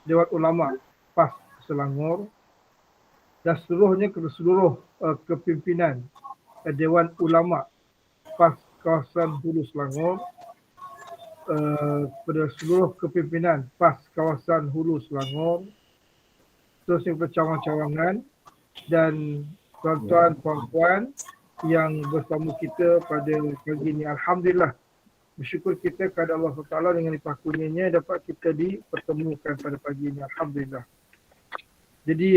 Dewan Ulama PAS Selangor dan seluruhnya seluruh kepimpinan Dewan Ulama PAS kawasan Hulu Selangor, kepada seluruh kepimpinan PAS kawasan Hulu Selangor, seterusnya kepada cawangan-cawangan dan tuan-tuan puan-puan yang bersama kita pada pagi ini. Alhamdulillah, bersyukur kita kepada Allah SWT dengan limpah kurnianya dapat kita dipertemukan pada pagi ini. Alhamdulillah. Jadi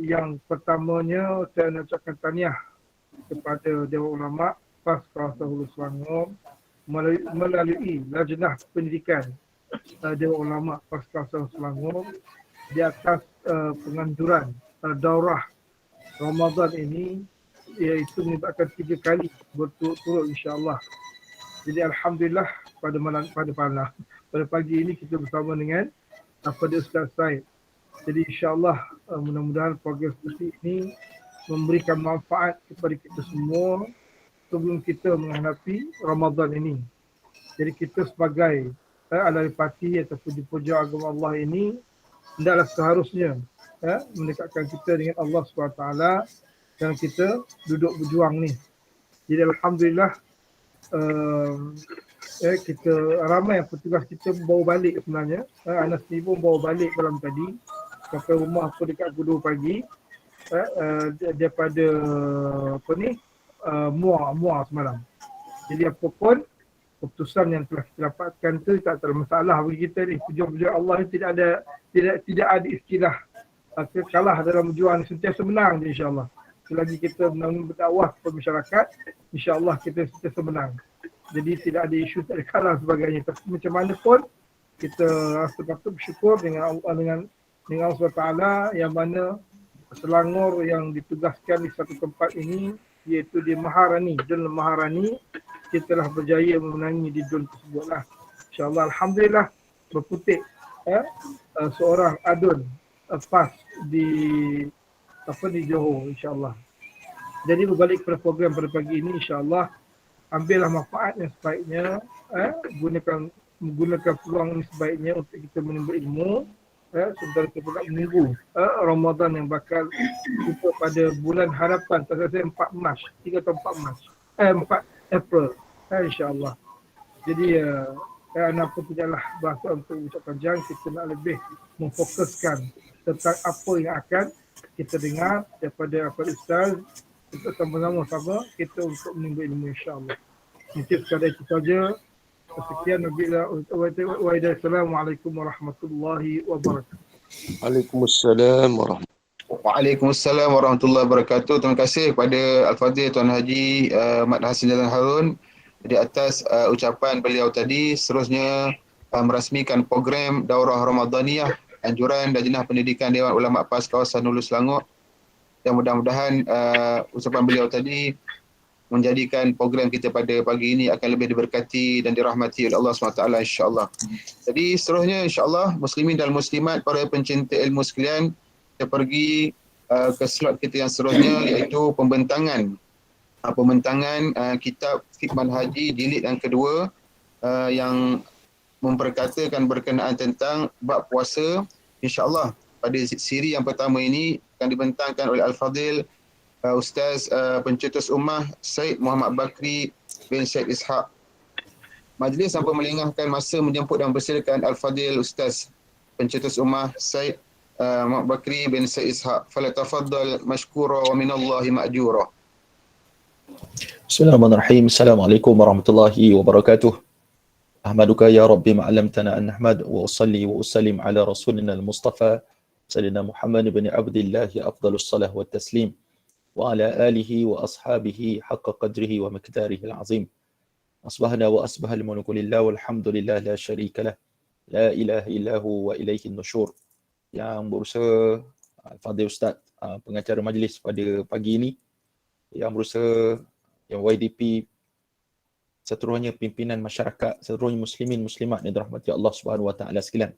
yang pertamanya saya nak ucapkan tahniah kepada Dewan Ulama PAS kawasan Hulu Selangor melalui Lajnah Pendidikan Dewan Ulama PAS kawasan Selangor di atas penganjuran daurah Ramadan ini, iaitu melibatkan 3 kali berturut-turut insya-Allah. Jadi alhamdulillah pada pagi ini kita bersama dengan pada Ustaz Said. Jadi insya-Allah mudah-mudahan program seperti ini memberikan manfaat kepada kita semua sebelum kita menghadapi Ramadan ini. Jadi kita sebagai ahli parti ataupun dipuja agama Allah ini hendaklah seharusnya mendekatkan kita dengan Allah SWT dan kita duduk berjuang ni. Jadi alhamdulillah kita ramai petugas kita bawa balik sebenarnya. Anas ni pun bawa balik malam tadi sampai rumah aku dekat pukul 2 pagi daripada Muar semalam. Jadi apa pun keputusan yang telah kita dapatkan tu tak ada masalah bagi kita ni. Puja-puja Allah ni tidak ada istilah kalah dalam berjuang, sentiasa menang insya-Allah. Selagi kita berdakwah kepada masyarakat, insya-Allah kita sentiasa menang. Jadi tidak ada isu, tak ada kalah sebagainya. Tapi macam mana pun kita rasa patut bersyukur dengan Allah SWT yang mana Selangor yang ditugaskan di satu tempat ini, iaitu di Maharani, Dun Maharani, kita telah berjaya memenangi di Dun tersebutlah. InsyaAllah alhamdulillah berputik seorang adun PAS di Johor insya-Allah. Jadi berbalik kepada program pada pagi ini, insya-Allah ambillah manfaat yang sebaiknya, gunakan peluang ini sebaiknya untuk kita menimba ilmu, sementara kita nak menunggu Ramadan yang bakal kita pada bulan harapan, tak saya 4 Mac, 3 atau 4 Mac, 4 April, insya-Allah. Jadi anak pun tidaklah berasa untuk ucap panjang, kita nak lebih memfokuskan tentang apa yang akan kita dengar daripada Ustaz untuk sama-sama kita untuk menimba ilmu insya-Allah. Mungkin sekadar itu saja. Sekian, Assalamualaikum warahmatullahi wabarakatuh. Waalaikumsalam warahmatullahi wabarakatuh. Terima kasih kepada Al-Fadhil Tuan Haji Mat Hasin Jalan Harun di atas ucapan beliau tadi. Seterusnya merasmikan program Daurah Ramadaniyah anjuran Lajnah Pendidikan Dewan Ulama PAS kawasan Hulu Selangor. Yang mudah-mudahan ucapan beliau tadi menjadikan program kita pada pagi ini akan lebih diberkati dan dirahmati oleh Allah SWT insya-Allah. Jadi seterusnya insya-Allah muslimin dan muslimat, para pencinta ilmu sekalian, kita pergi ke slot kita yang seterusnya, iaitu pembentangan kitab Fiqh Manhaji jilid yang kedua yang memperkatakan berkenaan tentang bab puasa. InsyaAllah pada siri yang pertama ini akan dibentangkan oleh Al-Fadhil Ustaz Pencetus Ummah Said Muhammad Bakri bin Syed Ishaq. Majlis tanpa melengahkan masa menjemput dan bersilakan Al-Fadhil Ustaz Pencetus Ummah Said Muhammad Bakri bin Syed Ishaq. Falyatafaddal mashkura wa minallahi ma'jura. Bismillahirrahmanirrahim. Assalamualaikum warahmatullahi wabarakatuh. Ahmaduka ya Rabbi ma'alamtana an nahmad wa usalli wa usallim ala rasulina al-Mustafa Sayyidina Muhammad bin Abdillahi afdalus salah wa taslim wa ala alihi wa ashabihi haqqa qadrihi wa miqdarihi al-azim. Asbahna wa asbahal mulku lillah walhamdulillah la syarika lah, la ilaha illahu wa ilaihi nusyur. Yang berusaha Al-Fadhil Ustaz pengacara majlis pada pagi ini, yang berusaha yang YDP, seterusnya pimpinan masyarakat, seterusnya muslimin muslimat yang dirahmati Allah Subhanahu wa taala sekalian.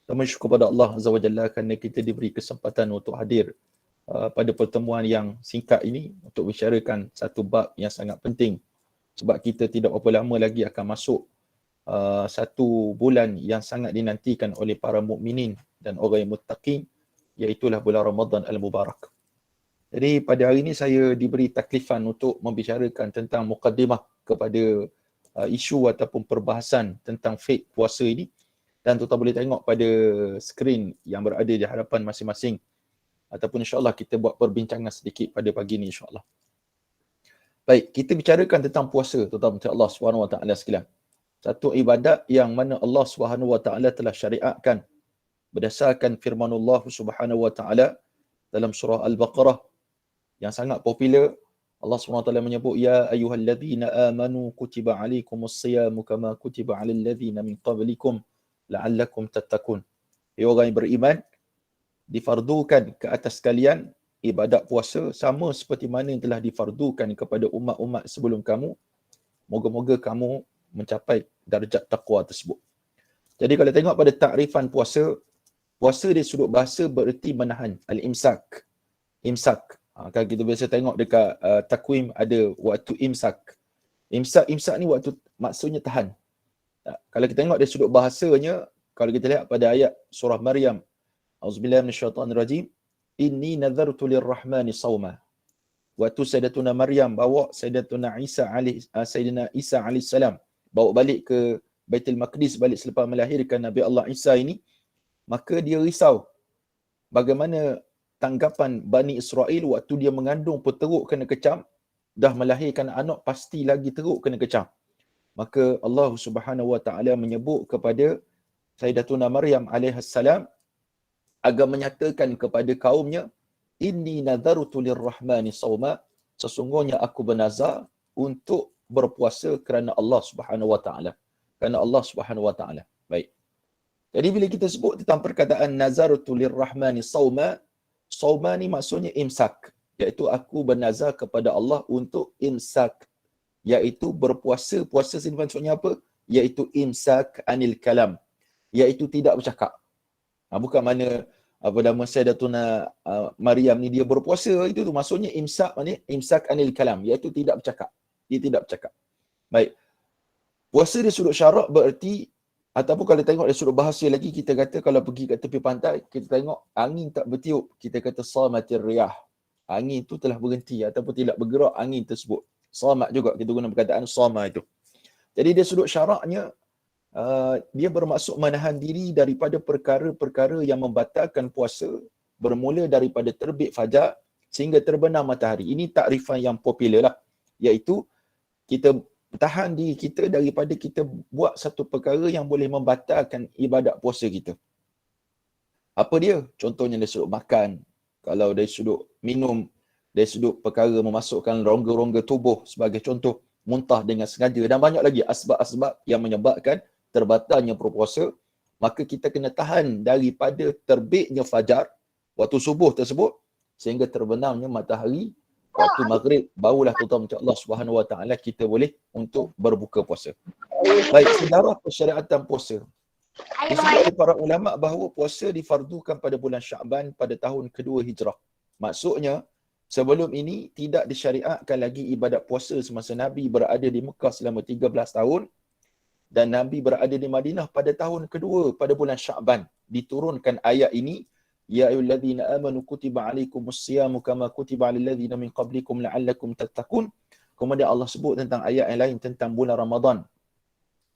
Kami syukur kepada Allah Azza wa Jalla kerana kita diberi kesempatan untuk hadir pada pertemuan yang singkat ini untuk bicarakan satu bab yang sangat penting, sebab kita tidak berapa lama lagi akan masuk satu bulan yang sangat dinantikan oleh para mukminin dan orang yang muttaqin, iaitulah bulan Ramadan al-Mubarak. Jadi pada hari ini saya diberi taklifan untuk membicarakan tentang mukaddimah kepada isu ataupun perbahasan tentang fiqh puasa ini, dan tuan-tuan boleh tengok pada skrin yang berada di hadapan masing-masing, ataupun insyaAllah kita buat perbincangan sedikit pada pagi ini insyaAllah. Baik, kita bicarakan tentang puasa, tuan-tuan Allah SWT sekalian. Satu ibadat yang mana Allah SWT telah syariatkan berdasarkan firman Allah SWT dalam surah Al-Baqarah yang sangat popular. Allah SWT menyebut, ya ayyuhalladzina amanu kutiba alaikumus siyamu kama kutiba alal ladzina min qablikum la'allakum tattaqun. Hai orang yang beriman, difardukan ke atas kalian ibadat puasa sama seperti mana yang telah difardukan kepada umat-umat sebelum kamu. Moga-moga kamu mencapai darjat taqwa tersebut. Jadi kalau tengok pada takrifan puasa, puasa dari sudut bahasa bererti menahan, al-imsak. Imsak. Kalau kita biasa tengok dekat takwim ada waktu imsak. Imsak ni waktu maksudnya tahan. Kalau kita tengok dari sudut bahasanya, kalau kita lihat pada ayat surah Maryam, auzubillahi minasyaitanirrajim, inni nadhartu lirrahmani sawma. Waktu Sayyidatuna Maryam bawa Sayyidina Isa alaihissalam bawa balik ke Baitul Maqdis balik selepas melahirkan Nabi Allah Isa ini, maka dia risau bagaimana tanggapan Bani Israel waktu dia mengandung pun teruk kena kecam, dah melahirkan anak pasti lagi teruk kena kecam. Maka Allah Subhanahu Wa Taala menyebut kepada Sayyidatuna Maryam alaihissalam agar menyatakan kepada kaumnya, inni nadhartu lirrahmani sawma, sesungguhnya aku bernazar untuk berpuasa kerana Allah Subhanahu Wa Taala. Kerana Allah Subhanahu Wa Taala. Baik. Jadi bila kita sebut tentang perkataan nazartu lirrahmani sawma, sawma ni maksudnya imsak, iaitu aku bernazar kepada Allah untuk imsak, iaitu berpuasa. Puasa sini maksudnya apa? Iaitu imsak anil kalam, iaitu tidak bercakap. Bukan mana apa nama Sayyidatuna Maryam ni dia berpuasa, itu tu maksudnya imsak, maknanya imsak anil kalam, iaitu tidak bercakap. Dia tidak bercakap. Baik. Puasa dari sudut syarak bererti, ataupun kalau tengok dari sudut bahasa lagi, kita kata kalau pergi kat tepi pantai, kita tengok angin tak bertiup, kita kata samatir riyah. Angin itu telah berhenti ataupun tidak bergerak angin tersebut. Samat juga kita guna perkataan sama itu. Jadi dia sudut syaraknya, dia bermaksud menahan diri daripada perkara-perkara yang membatalkan puasa, bermula daripada terbit fajar sehingga terbenam matahari. Ini takrifan yang popular lah, iaitu kita tahan diri kita daripada kita buat satu perkara yang boleh membatalkan ibadat puasa kita. Apa dia? Contohnya dari sudut makan, kalau dari sudut minum, dari sudut perkara memasukkan rongga-rongga tubuh sebagai contoh, muntah dengan sengaja, dan banyak lagi asbab-asbab yang menyebabkan terbatalnya berpuasa. Maka kita kena tahan daripada terbitnya fajar, waktu subuh tersebut, sehingga terbenamnya matahari, waktu maghrib, barulah tuan-tuan Allah Subhanahu Wa Taala kita boleh untuk berbuka puasa. Baik, sejarah persyariatan puasa. Disebut oleh para ulama bahawa puasa difardukan pada bulan Syaban pada tahun kedua Hijrah. Maksudnya, sebelum ini tidak disyariatkan lagi ibadat puasa semasa Nabi berada di Mekah selama 13 tahun, dan Nabi berada di Madinah pada tahun kedua pada bulan Syaban. Diturunkan ayat ini, ya ayyuhalladzina amanu kutiba alaikumus siyamu kama kutiba alal ladzina min qablikum la'allakum tattaqun. Kemudian Allah sebut tentang ayat yang lain tentang bulan Ramadan,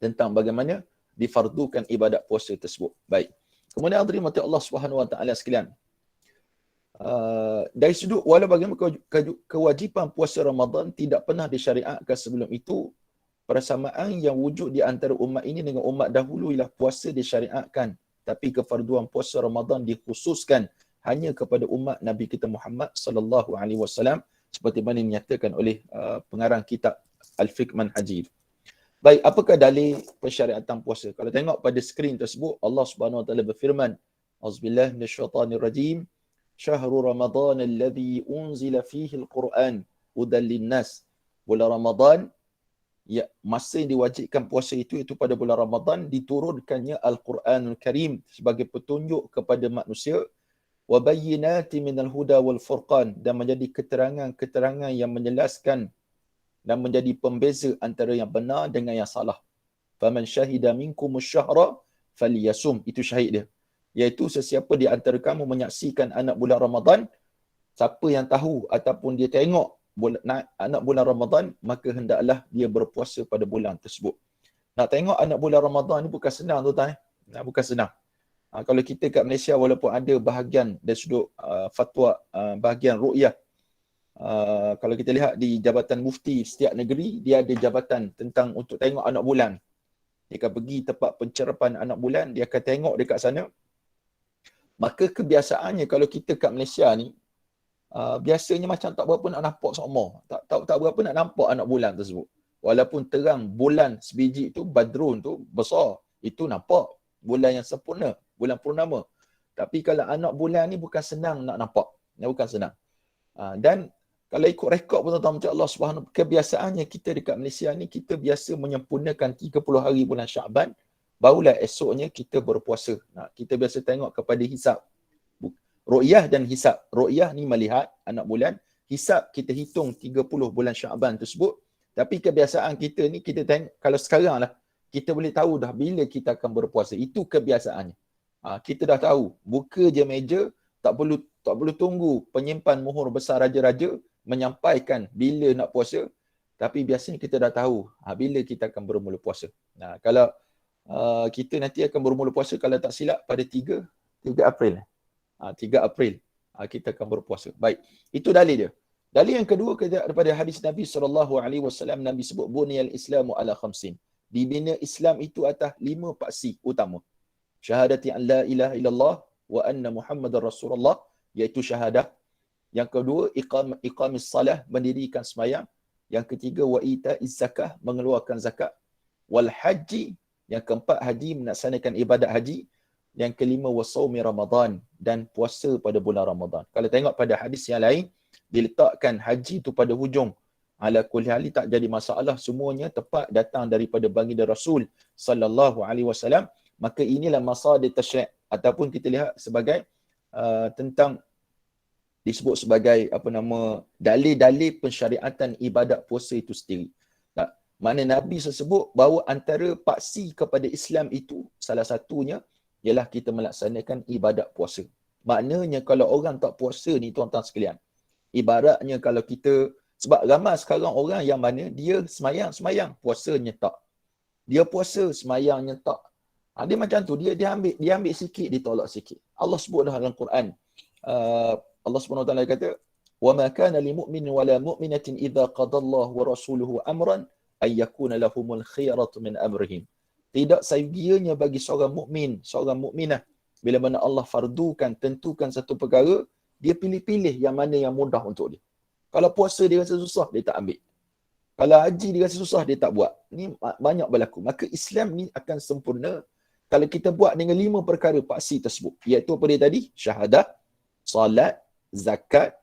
tentang bagaimana difardukan ibadat puasa tersebut. Baik. Kemudian hadirin Allah Subhanahu Wa Taala sekalian, dari sudut walau bagaimana kewajipan puasa Ramadan tidak pernah disyariatkan sebelum itu, persamaan yang wujud di antara umat ini dengan umat dahulu ialah puasa disyariatkan, tapi kefarduan puasa Ramadan dikhususkan hanya kepada umat Nabi kita Muhammad sallallahu alaihi wasallam, seperti mana dinyatakan oleh pengarang kitab Al-Fiqh Manhaji. Baik, apakah dalil persyariatan puasa? Kalau tengok pada skrin tersebut, Allah Subhanahu Wa Taala berfirman, auzubillahi minasyaitanir rajim, syahrul ramadan alladhi unzila fihi al-Quran hudan lin-nas. Bulan Ramadan, ya, masa yang diwajibkan puasa itu pada bulan Ramadan, diturunkannya Al-Quranul Karim sebagai petunjuk kepada manusia, wa bayyinati minal huda wal furqan, dan menjadi keterangan-keterangan yang menjelaskan dan menjadi pembeza antara yang benar dengan yang salah. Faman syahida minkumus syahra falyasum, itu syahid dia. iaitu sesiapa di antara kamu menyaksikan anak bulan Ramadan, siapa yang tahu ataupun dia tengok anak bulan Ramadan, maka hendaklah dia berpuasa pada bulan tersebut. Nak tengok anak bulan Ramadan ni bukan senang tuan-tuan. Bukan senang. Kalau kita kat Malaysia, walaupun ada bahagian dari sudut fatwa, bahagian ru'yah, kalau kita lihat di Jabatan Mufti setiap negeri, dia ada jabatan tentang untuk tengok anak bulan. Dia akan pergi tempat pencerapan anak bulan, dia akan tengok dekat sana. Maka kebiasaannya kalau kita kat Malaysia ni, biasanya macam tak berapa nak nampak sama. Tak berapa nak nampak anak bulan tersebut. Walaupun terang bulan sebiji tu, Badrun tu besar, itu nampak bulan yang sempurna, bulan purnama. Tapi kalau anak bulan ni bukan senang nak nampak. Bukan senang. Dan kalau ikut rekod pun tuan-tuan macam Allah Subhanahu, kebiasaannya kita dekat Malaysia ni, kita biasa menyempurnakan 30 hari bulan Syaban, barulah esoknya kita berpuasa. Kita biasa tengok kepada hisab. Ru'yah dan hisab. Ru'yah ni melihat anak bulan, hisab kita hitung 30 bulan Syaban tersebut. Tapi kebiasaan kita ni, kita tengok, kalau sekarang lah, kita boleh tahu dah bila kita akan berpuasa. Itu kebiasaannya. Kita dah tahu, buka je meja, tak perlu tunggu penyimpan muhur besar raja-raja menyampaikan bila nak puasa. Tapi biasanya kita dah tahu bila kita akan bermula puasa. Kalau kita nanti akan bermula puasa, kalau tak silap pada 3 April. 3 April kita akan berpuasa. Baik, itu dalil dia. Dalil yang kedua daripada hadis Nabi SAW, Nabi sebut buniyal Islamu ala khamsin. Dibina Islam itu atas 5 paksi utama. Syahadati an la ilaha illallah wa anna Muhammadar Rasulullah, iaitu syahadah. Yang kedua, iqamis salah, mendirikan sembahyang. Yang ketiga, wa ita'iz zakah, mengeluarkan zakat. Wal haji, yang keempat, haji, melaksanakan ibadat haji. Yang kelima, wa saumi Ramadan, dan puasa pada bulan Ramadan. Kalau tengok pada hadis yang lain, diletakkan haji itu pada hujung. Ala kulli hal, tak jadi masalah, semuanya tepat datang daripada baginda Rasul sallallahu alaihi wasallam. Maka inilah masadir tasyri', ataupun kita lihat sebagai tentang disebut sebagai dalil-dalil pensyariatan ibadat puasa itu sendiri. Mana Nabi sebut bahawa antara paksi kepada Islam itu, salah satunya ialah kita melaksanakan ibadat puasa. Maknanya kalau orang tak puasa ni tuan-tuan sekalian, ibaratnya kalau kita, sebab ramai sekarang orang yang mana dia semayang, puasanya tak. Dia puasa, semayangnya tak. Dia macam tu, dia ambil sikit, ditolak sikit. Allah sebut dalam Quran, Allah SWT kata, وَمَا كَانَ لِمُؤْمِنٍ وَلَا مُؤْمِنَةٍ إِذَا قَضَى اللَّهُ وَرَسُولُهُ أَمْرًا أَنْ يَكُونَ لَهُمُ الْخِيَرَةُ مِنْ أَمْرِهِمْ. Tidak segianya bagi seorang mukmin, seorang mukminah, bila mana Allah fardukan, tentukan satu perkara, dia pilih-pilih yang mana yang mudah untuk dia. Kalau puasa dia rasa susah, dia tak ambil. Kalau haji dia rasa susah, dia tak buat. Ni banyak berlaku. Maka Islam ni akan sempurna kalau kita buat dengan 5 perkara paksi tersebut. Iaitu apa dia tadi? Syahadah, salat, zakat,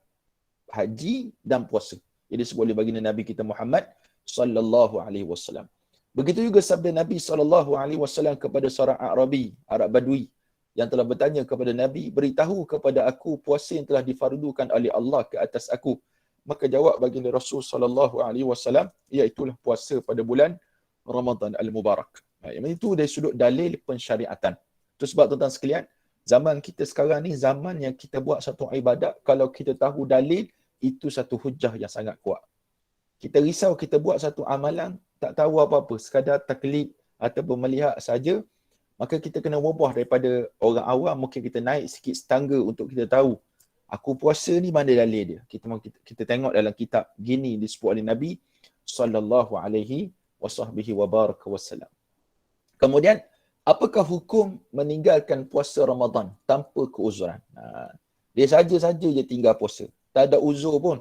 haji dan puasa. Jadi sebut oleh baginda Nabi kita Muhammad sallallahu alaihi wasallam. Begitu juga sabda Nabi sallallahu alaihi wasallam kepada seorang Arabi, Arab Badui yang telah bertanya kepada Nabi, beritahu kepada aku puasa yang telah difardukan oleh Allah ke atas aku. Maka jawab baginda Rasul sallallahu alaihi wasallam, iaitu puasa pada bulan Ramadan al-Mubarak. Yang itu dari sudut dalil pensyariatan. Itu sebab tuan-tuan sekalian, zaman kita sekarang ni zaman yang kita buat satu ibadat, kalau kita tahu dalil, itu satu hujah yang sangat kuat. Kita risau kita buat satu amalan, tak tahu apa-apa, sekadar taklid ataupun melihat saja, maka kita kena ubah daripada orang awam, mungkin kita naik sikit setangga untuk kita tahu, aku puasa ni mana dalil dia. Kita tengok dalam kitab gini disebut oleh Nabi sallallahu alaihi wasallam. Kemudian, apakah hukum meninggalkan puasa Ramadan tanpa keuzuran? Dia saja-saja je tinggal puasa. Tak ada uzur pun.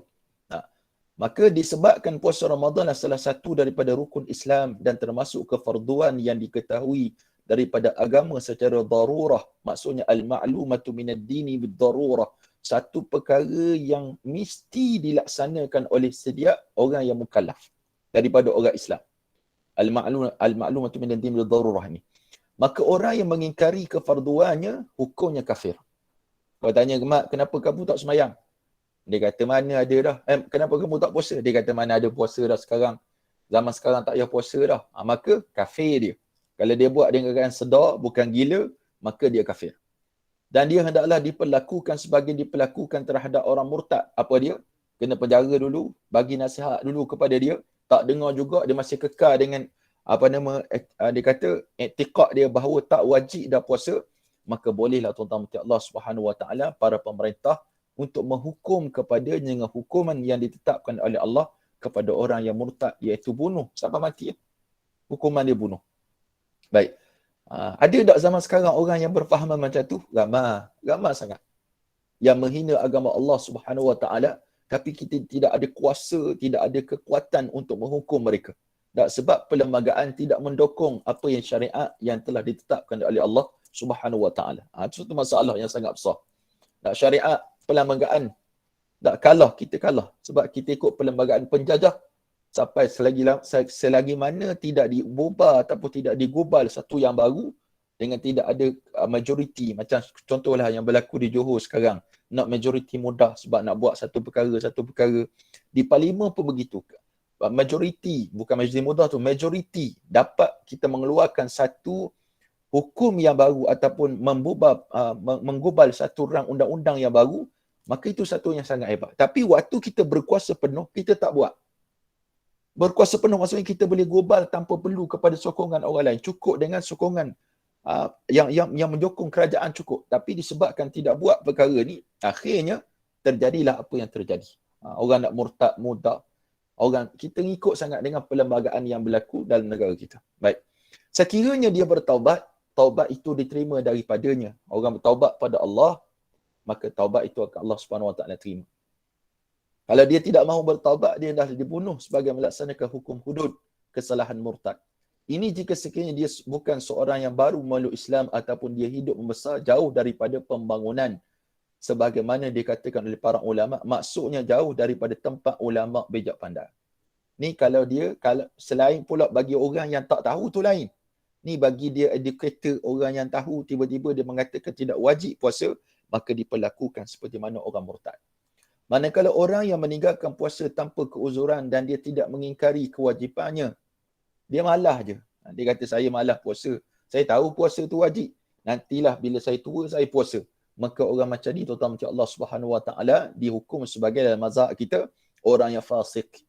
Maka disebabkan puasa Ramadan adalah salah satu daripada rukun Islam dan termasuk kefarduan yang diketahui daripada agama secara darurah. Maksudnya al-ma'lumatu minad dini bid-darurah. Satu perkara yang mesti dilaksanakan oleh setiap orang yang mukallaf daripada orang Islam. Al-ma'lumatu minad dini bid-darurah ni. Maka orang yang mengingkari kefarduannya, hukumnya kafir. Kalau tanya, Mak, kenapa kamu tak semayang? Dia kata, mana ada dah. Kenapa kamu tak puasa? Dia kata, mana ada puasa dah sekarang. Zaman sekarang tak payah puasa dah. Maka kafir dia. Kalau dia buat dengan keadaan sedar, bukan gila, maka dia kafir. Dan dia hendaklah diperlakukan sebagai diperlakukan terhadap orang murtad. Apa dia? Kena penjara dulu, bagi nasihat dulu kepada dia, tak dengar juga, dia masih kekal dengan dia kata i'tiqad dia bahawa tak wajib dah puasa, maka bolehlah tuan-tuan Allah Subhanahu Wa Taala, para pemerintah untuk menghukum kepadanya dengan hukuman yang ditetapkan oleh Allah kepada orang yang murtad, iaitu bunuh sampai mati. Hukuman dia bunuh. Baik. Ada tak zaman sekarang orang yang berfahaman macam tu? Ramai sangat. Yang menghina agama Allah Subhanahu Wa Taala, tapi kita tidak ada kuasa, tidak ada kekuatan untuk menghukum mereka. Tak, sebab perlembagaan tidak mendukung apa yang syariat yang telah ditetapkan oleh Allah Subhanahu Wa Taala. Itu satu masalah yang sangat besar. Tak, syariat perlembagaan tak kalah, kita kalah sebab kita ikut perlembagaan penjajah. Sampai selagi mana tidak diubah ataupun tidak digubal satu yang baru dengan tidak ada majoriti, macam contohlah yang berlaku di Johor sekarang, nak majoriti mudah sebab nak buat satu perkara. Di Parlimen pun begitu. Majoriti, bukan majoriti mudah tu, majoriti dapat kita mengeluarkan satu hukum yang baru ataupun menggubal satu rang undang-undang yang baru, maka itu satu yang sangat hebat. Tapi waktu kita berkuasa penuh, kita tak buat. Berkuasa penuh maksudnya kita boleh gubal tanpa perlu kepada sokongan orang lain. Cukup dengan sokongan yang menyokong kerajaan cukup. Tapi disebabkan tidak buat perkara ni, akhirnya terjadilah apa yang terjadi. Orang nak murtad mudah. Kita ngikut sangat dengan perlembagaan yang berlaku dalam negara kita. Baik. Sekiranya dia bertaubat, taubat itu diterima daripadanya. Orang bertaubat pada Allah, maka taubat itu akan Allah Subhanahu Wa Taala terima. Kalau dia tidak mahu bertaubat, dia dah dibunuh sebagai melaksanakan hukum hudud kesalahan murtad. Ini jika sekiranya dia bukan seorang yang baru memeluk Islam ataupun dia hidup membesar jauh daripada pembangunan. Sebagaimana dikatakan oleh para ulama, maksudnya jauh daripada tempat ulama bijak pandai. Ni kalau selain pula bagi orang yang tak tahu tu lain. Ni bagi dia educator, orang yang tahu, tiba-tiba dia mengatakan tidak wajib puasa, maka diperlakukan seperti mana orang murtad. Manakala orang yang meninggalkan puasa tanpa keuzuran dan dia tidak mengingkari kewajipannya, dia malas je. Dia kata saya malas puasa. Saya tahu puasa tu wajib. Nantilah bila saya tua saya puasa. Maka orang macam ni tuan-tuan macam Allah Subhanahu Wa Taala dihukum sebagai dalam mazhab kita orang yang fasik.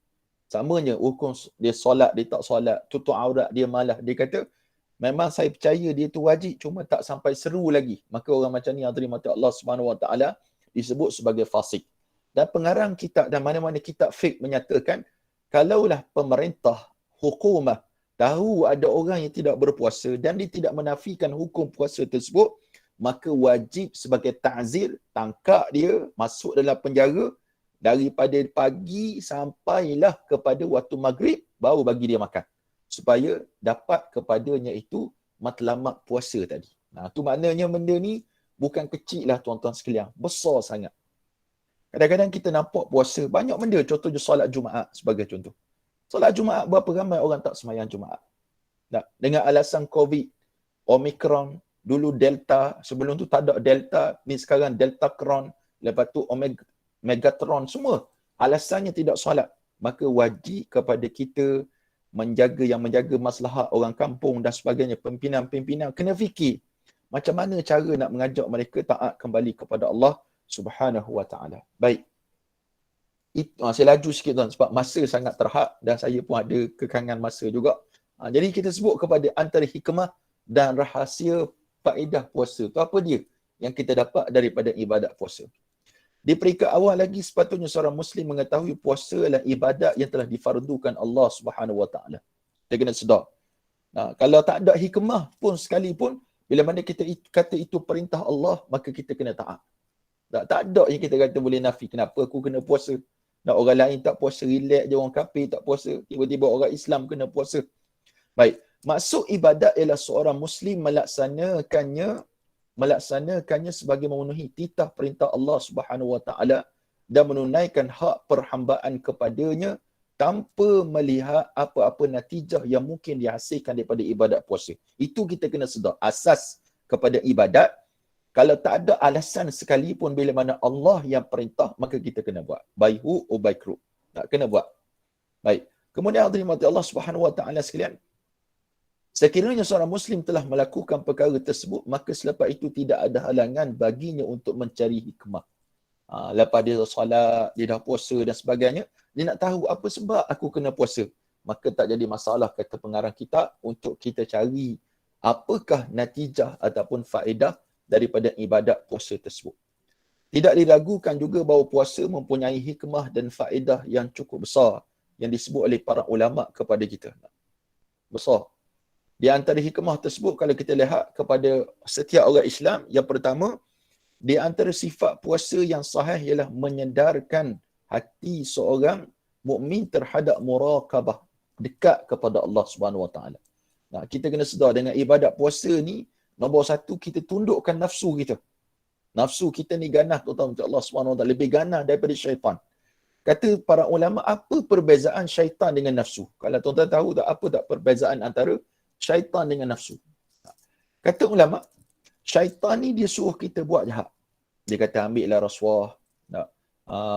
Samanya hukum dia solat, dia tak solat, tutup aurat, dia malas. Dia kata memang saya percaya dia tu wajib cuma tak sampai seru lagi. Maka orang macam ni hadirin mata Allah Subhanahu Wa Taala disebut sebagai fasik. Dan pengarang kitab dan mana-mana kitab fiqh menyatakan kalaulah pemerintah, hukumah tahu ada orang yang tidak berpuasa dan dia tidak menafikan hukum puasa tersebut, maka wajib sebagai ta'zir, tangkap dia, masuk dalam penjara daripada pagi sampailah kepada waktu maghrib, baru bagi dia makan. Supaya dapat kepadanya itu matlamat puasa tadi. Itu maknanya benda ni bukan kecil lah tuan-tuan sekalian, besar sangat. Kadang-kadang kita nampak puasa, banyak benda, contohnya solat Jumaat sebagai contoh. Solat Jumaat, berapa ramai orang tak sembahyang Jumaat? Dengan alasan COVID, Omicron, dulu Delta, sebelum tu tak ada Delta, ni sekarang Delta Cron, lepas tu Megatron, semua alasannya tidak solat. Maka wajib kepada kita menjaga maslahat orang kampung dan sebagainya, pimpinan-pimpinan kena fikir macam mana cara nak mengajak mereka taat kembali kepada Allah Subhanahu Wa Taala. Baik. Saya laju sikit tuan sebab masa sangat terhad dan saya pun ada kekangan masa juga. Jadi kita sebut kepada antara hikmah dan rahsia faedah puasa. Itu apa dia yang kita dapat daripada ibadat puasa? Di peringkat awal lagi sepatutnya seorang Muslim mengetahui puasa adalah ibadat yang telah difardukan Allah Subhanahu Wa Taala. Dia kena sedar. Kalau tak ada hikmah pun sekalipun, bila mana kita kata itu perintah Allah, maka kita kena taat. Tak ada yang kita kata boleh nafi. Kenapa aku kena puasa? Dan orang lain tak puasa, relax je, orang kafir tak puasa. Tiba-tiba orang Islam kena puasa. Baik. Maksud ibadat ialah seorang Muslim melaksanakannya sebagai memenuhi titah perintah Allah Subhanahu Wa Taala dan menunaikan hak perhambaan kepadanya tanpa melihat apa-apa natijah yang mungkin dihasilkan daripada ibadat puasa. Itu kita kena sedar. Asas kepada ibadat, kalau tak ada alasan sekalipun bila mana Allah yang perintah, maka kita kena buat. Baihu atau baikru. Tak kena buat. Baik. Kemudian hadirin Allah Subhanahu Wa Taala sekalian, Sekiranya seorang Muslim telah melakukan perkara tersebut, maka selepas itu tidak ada halangan baginya untuk mencari hikmah. Lepas dia solat, dia dah puasa dan sebagainya, dia nak tahu apa sebab aku kena puasa. Maka tak jadi masalah, kata pengarang kitab, untuk kita cari apakah natijah ataupun faedah daripada ibadat puasa tersebut. Tidak diragukan juga bahawa puasa mempunyai hikmah dan faedah yang cukup besar yang disebut oleh para ulama kepada kita. Besar. Di antara hikmah tersebut, kalau kita lihat kepada setiap orang Islam, yang pertama, di antara sifat puasa yang sahih ialah menyedarkan hati seorang mukmin terhadap muraqabah, dekat kepada Allah Subhanahu Wa Taala. Nah, kita kena sedar dengan ibadat puasa ni, nombor satu, kita tundukkan nafsu kita. Nafsu kita ni ganas, tuan-tuan, untuk Allah Subhanahu Wa Taala, lebih ganas daripada syaitan. Kata para ulama, apa perbezaan syaitan dengan nafsu? Kalau tuan-tuan tahu tak apa tak perbezaan antara syaitan dengan nafsu? Kata ulama, syaitan ni dia suruh kita buat jahat. Dia kata ambillah rasuah, nak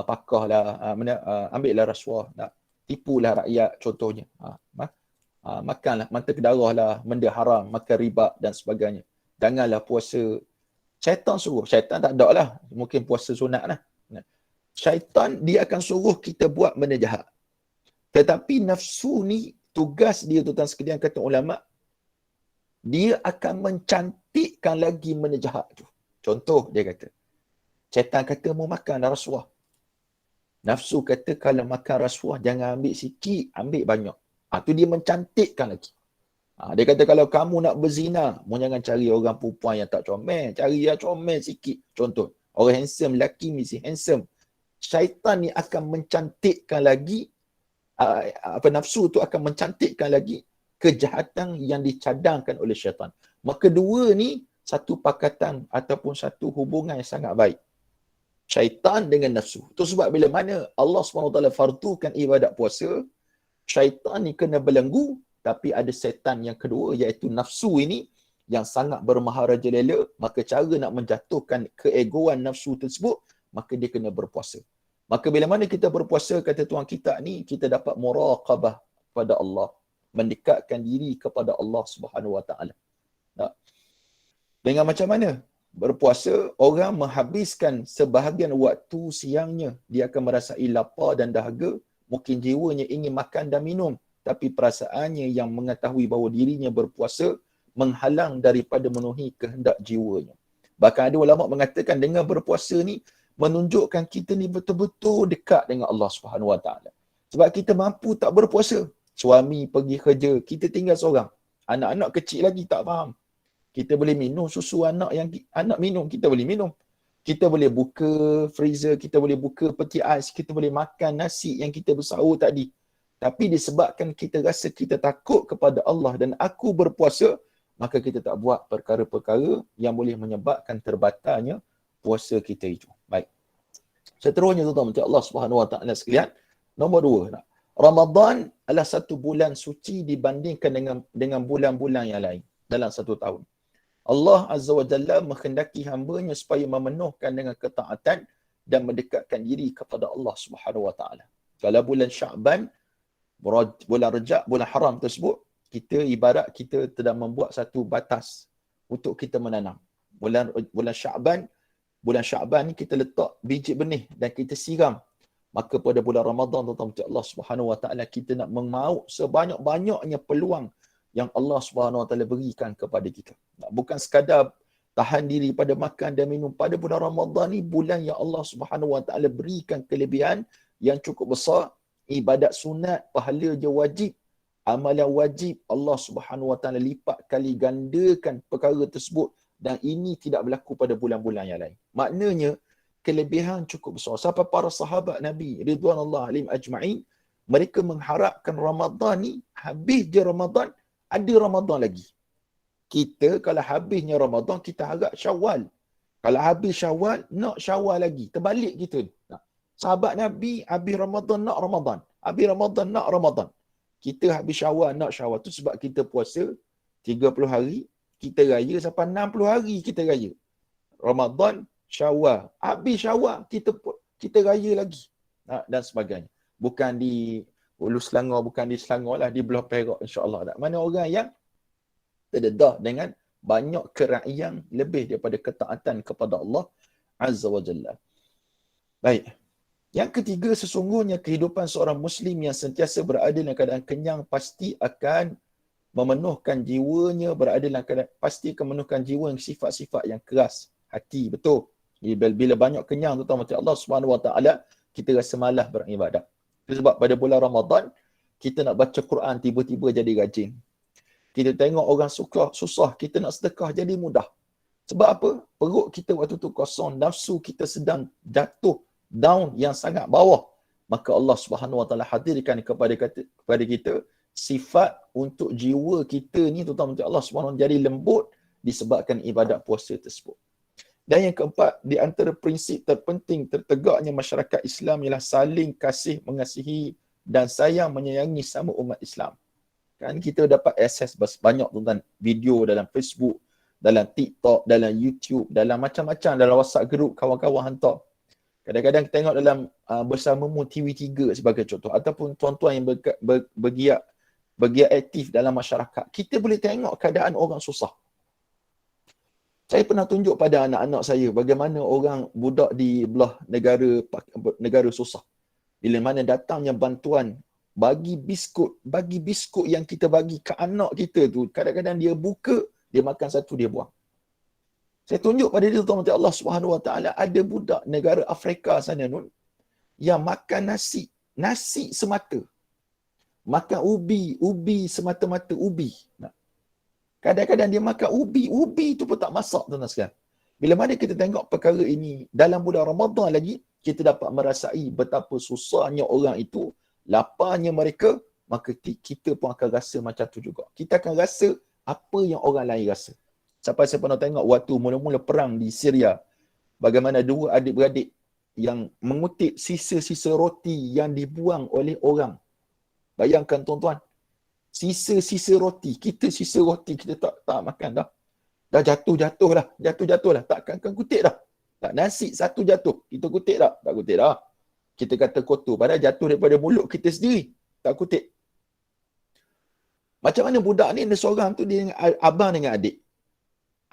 pakahlah, ambillah rasuah, nak tipulah rakyat contohnya. Makanlah, mata ke darah lah, benda haram, makan riba dan sebagainya. Janganlah puasa. Syaitan suruh. Syaitan tak ada lah. Mungkin puasa sunat lah. Syaitan dia akan suruh kita buat benda jahat. Tetapi nafsu ni, tugas dia, tuan-tuan sekalian, kata ulama, dia akan mencantikkan lagi benda jahat tu. Contoh dia kata, syaitan kata mau makan rasuah. Nafsu kata kalau makan rasuah jangan ambil sikit, ambil banyak. Tu dia mencantikkan lagi. Dia kata kalau kamu nak berzina, mau jangan cari orang perempuan yang tak comel, cari yang comel sikit. Contoh, orang handsome, lelaki mesti handsome. Syaitan ni akan mencantikkan lagi, nafsu tu akan mencantikkan lagi kejahatan yang dicadangkan oleh syaitan. Maka dua ni satu pakatan ataupun satu hubungan yang sangat baik. Syaitan dengan nafsu. Itu sebab bila mana Allah SWT fardukan ibadat puasa, syaitan ni kena belenggu, tapi ada setan yang kedua iaitu nafsu ini yang sangat bermaharaja lela, maka cara nak menjatuhkan keegoan nafsu tersebut, maka dia kena berpuasa. Maka bila mana kita berpuasa, kata tuan kita ni, kita dapat muraqabah pada Allah, mendekatkan diri kepada Allah Subhanahu Wa Taala. Dengan macam mana? Berpuasa, orang menghabiskan sebahagian waktu siangnya, dia akan merasai lapar dan dahaga, mungkin jiwanya ingin makan dan minum, tapi perasaannya yang mengetahui bahawa dirinya berpuasa menghalang daripada memenuhi kehendak jiwanya. Bahkan ada ulama mengatakan dengan berpuasa ni menunjukkan kita ni betul-betul dekat dengan Allah Subhanahu Wa Taala. Sebab kita mampu tak berpuasa. Suami pergi kerja, kita tinggal seorang. Anak-anak kecil lagi tak faham. Kita boleh minum susu anak minum, kita boleh minum. Kita boleh buka freezer, kita boleh buka peti ais, kita boleh makan nasi yang kita bersahur tadi. Tapi disebabkan kita rasa kita takut kepada Allah dan aku berpuasa, maka kita tak buat perkara-perkara yang boleh menyebabkan terbatalnya puasa kita itu. Baik. Seterusnya, tuan-tuan, Allah Subhanahu Wa Taala sekalian, nombor 2. Ramadan adalah satu bulan suci dibandingkan dengan bulan-bulan yang lain dalam satu tahun. Allah Azza wa Jalla menghendaki hamba-Nya supaya memenuhkan dengan ketaatan dan mendekatkan diri kepada Allah Subhanahu Wa Taala. Kalau bulan Sya'ban, bulan Rejab, bulan haram tersebut, kita ibarat kita sedang membuat satu batas untuk kita menanam. Bulan Sya'ban ni kita letak biji benih dan kita siram. Maka pada bulan Ramadan, tuan-tuan, Allah Subhanahu Wa Taala, kita nak memauk sebanyak-banyaknya peluang yang Allah Subhanahu Wa Taala berikan kepada kita. Bukan sekadar tahan diri pada makan dan minum. Pada bulan Ramadan ni, bulan yang Allah Subhanahu Wa Taala berikan kelebihan yang cukup besar. Ibadat sunat, pahala je wajib, amalan wajib, Allah Subhanahu Wa Taala lipat kali gandakan perkara tersebut, dan ini tidak berlaku pada bulan-bulan yang lain. Maknanya kelebihan cukup besar. Sampai para sahabat Nabi ridwanullah alaihim ajma'in, mereka mengharapkan Ramadan ni, habis je Ramadan, ada Ramadan lagi. Kita kalau habisnya Ramadan, kita harap Syawal. Kalau habis Syawal, nak Syawal lagi. Terbalik kita. Sahabat Nabi habis Ramadan nak Ramadan. Habis Ramadan nak Ramadan. Kita habis Syawal nak Syawal. Tu sebab kita puasa 30 hari, kita raya sampai 60 hari kita raya. Ramadan, Syawal. Habis Syawal, kita raya lagi. Dan sebagainya. Bukan di Hulu Selangor, bukan di Selangor lah, di Belah Perak, insya-Allah. Mana orang yang terdedah dengan banyak keraiyang lebih daripada ketaatan kepada Allah Azza wa Jalla. Baik. Yang ketiga, sesungguhnya kehidupan seorang Muslim yang sentiasa berada dalam keadaan kenyang pasti akan memenuhkan jiwanya, berada dalam keadaan pasti akan memenuhkan jiwa yang sifat-sifat yang keras hati. Betul. Bila banyak kenyang, terutama Allah Subhanahu Wa Taala, kita rasa malas beribadat. Itu sebab pada bulan Ramadan, kita nak baca Quran tiba-tiba jadi rajin. Kita tengok orang susah, kita nak sedekah jadi mudah. Sebab apa? Perut kita waktu tu kosong, nafsu kita sedang jatuh down yang sangat bawah. Maka Allah Subhanahu Wa Taala hadirkan kepada kita sifat untuk jiwa kita ni, terutama untuk Allah Subhanahu Wa Taala, jadi lembut disebabkan ibadat puasa tersebut. Dan yang keempat, di antara prinsip terpenting tertegaknya masyarakat Islam ialah saling kasih mengasihi dan sayang menyayangi sama umat Islam. Kan kita dapat akses banyak tentang video dalam Facebook, dalam TikTok, dalam YouTube, dalam macam-macam, dalam WhatsApp group kawan-kawan hantar. Kadang-kadang kita tengok dalam Bersamamu TV3 sebagai contoh, ataupun tuan-tuan yang bergiat aktif dalam masyarakat. Kita boleh tengok keadaan orang susah. Saya pernah tunjuk pada anak-anak saya bagaimana orang budak di belah negara susah. Bila mana datangnya bantuan, bagi biskut yang kita bagi ke anak kita tu, kadang-kadang dia buka, dia makan satu, dia buang. Saya tunjuk pada dia, tuan-tuan Allah Subhanahu Wa Taala, ada budak negara Afrika sana nun yang makan nasi semata. Makan ubi semata-mata ubi. Kadang-kadang dia makan ubi tu pun tak masak, tuan-tuan sekalian. Bila mana kita tengok perkara ini dalam bulan Ramadan lagi, kita dapat merasai betapa susahnya orang itu, laparnya mereka, maka kita pun akan rasa macam tu juga. Kita akan rasa apa yang orang lain rasa. Sampai saya pernah tengok waktu mula-mula perang di Syria, bagaimana dua adik-beradik yang mengutip sisa-sisa roti yang dibuang oleh orang. Bayangkan tuan-tuan, sisa-sisa roti, kita sisa roti kita tak makan dah. Dah jatuh lah, takkan kutip dah. Tak, nasi satu jatuh, kita kutip tak? Tak kutip dah. Kita kata kotor, padahal jatuh daripada mulut kita sendiri, tak kutip. Macam mana budak ni, ada seorang tu, dia dengan abang dengan adik.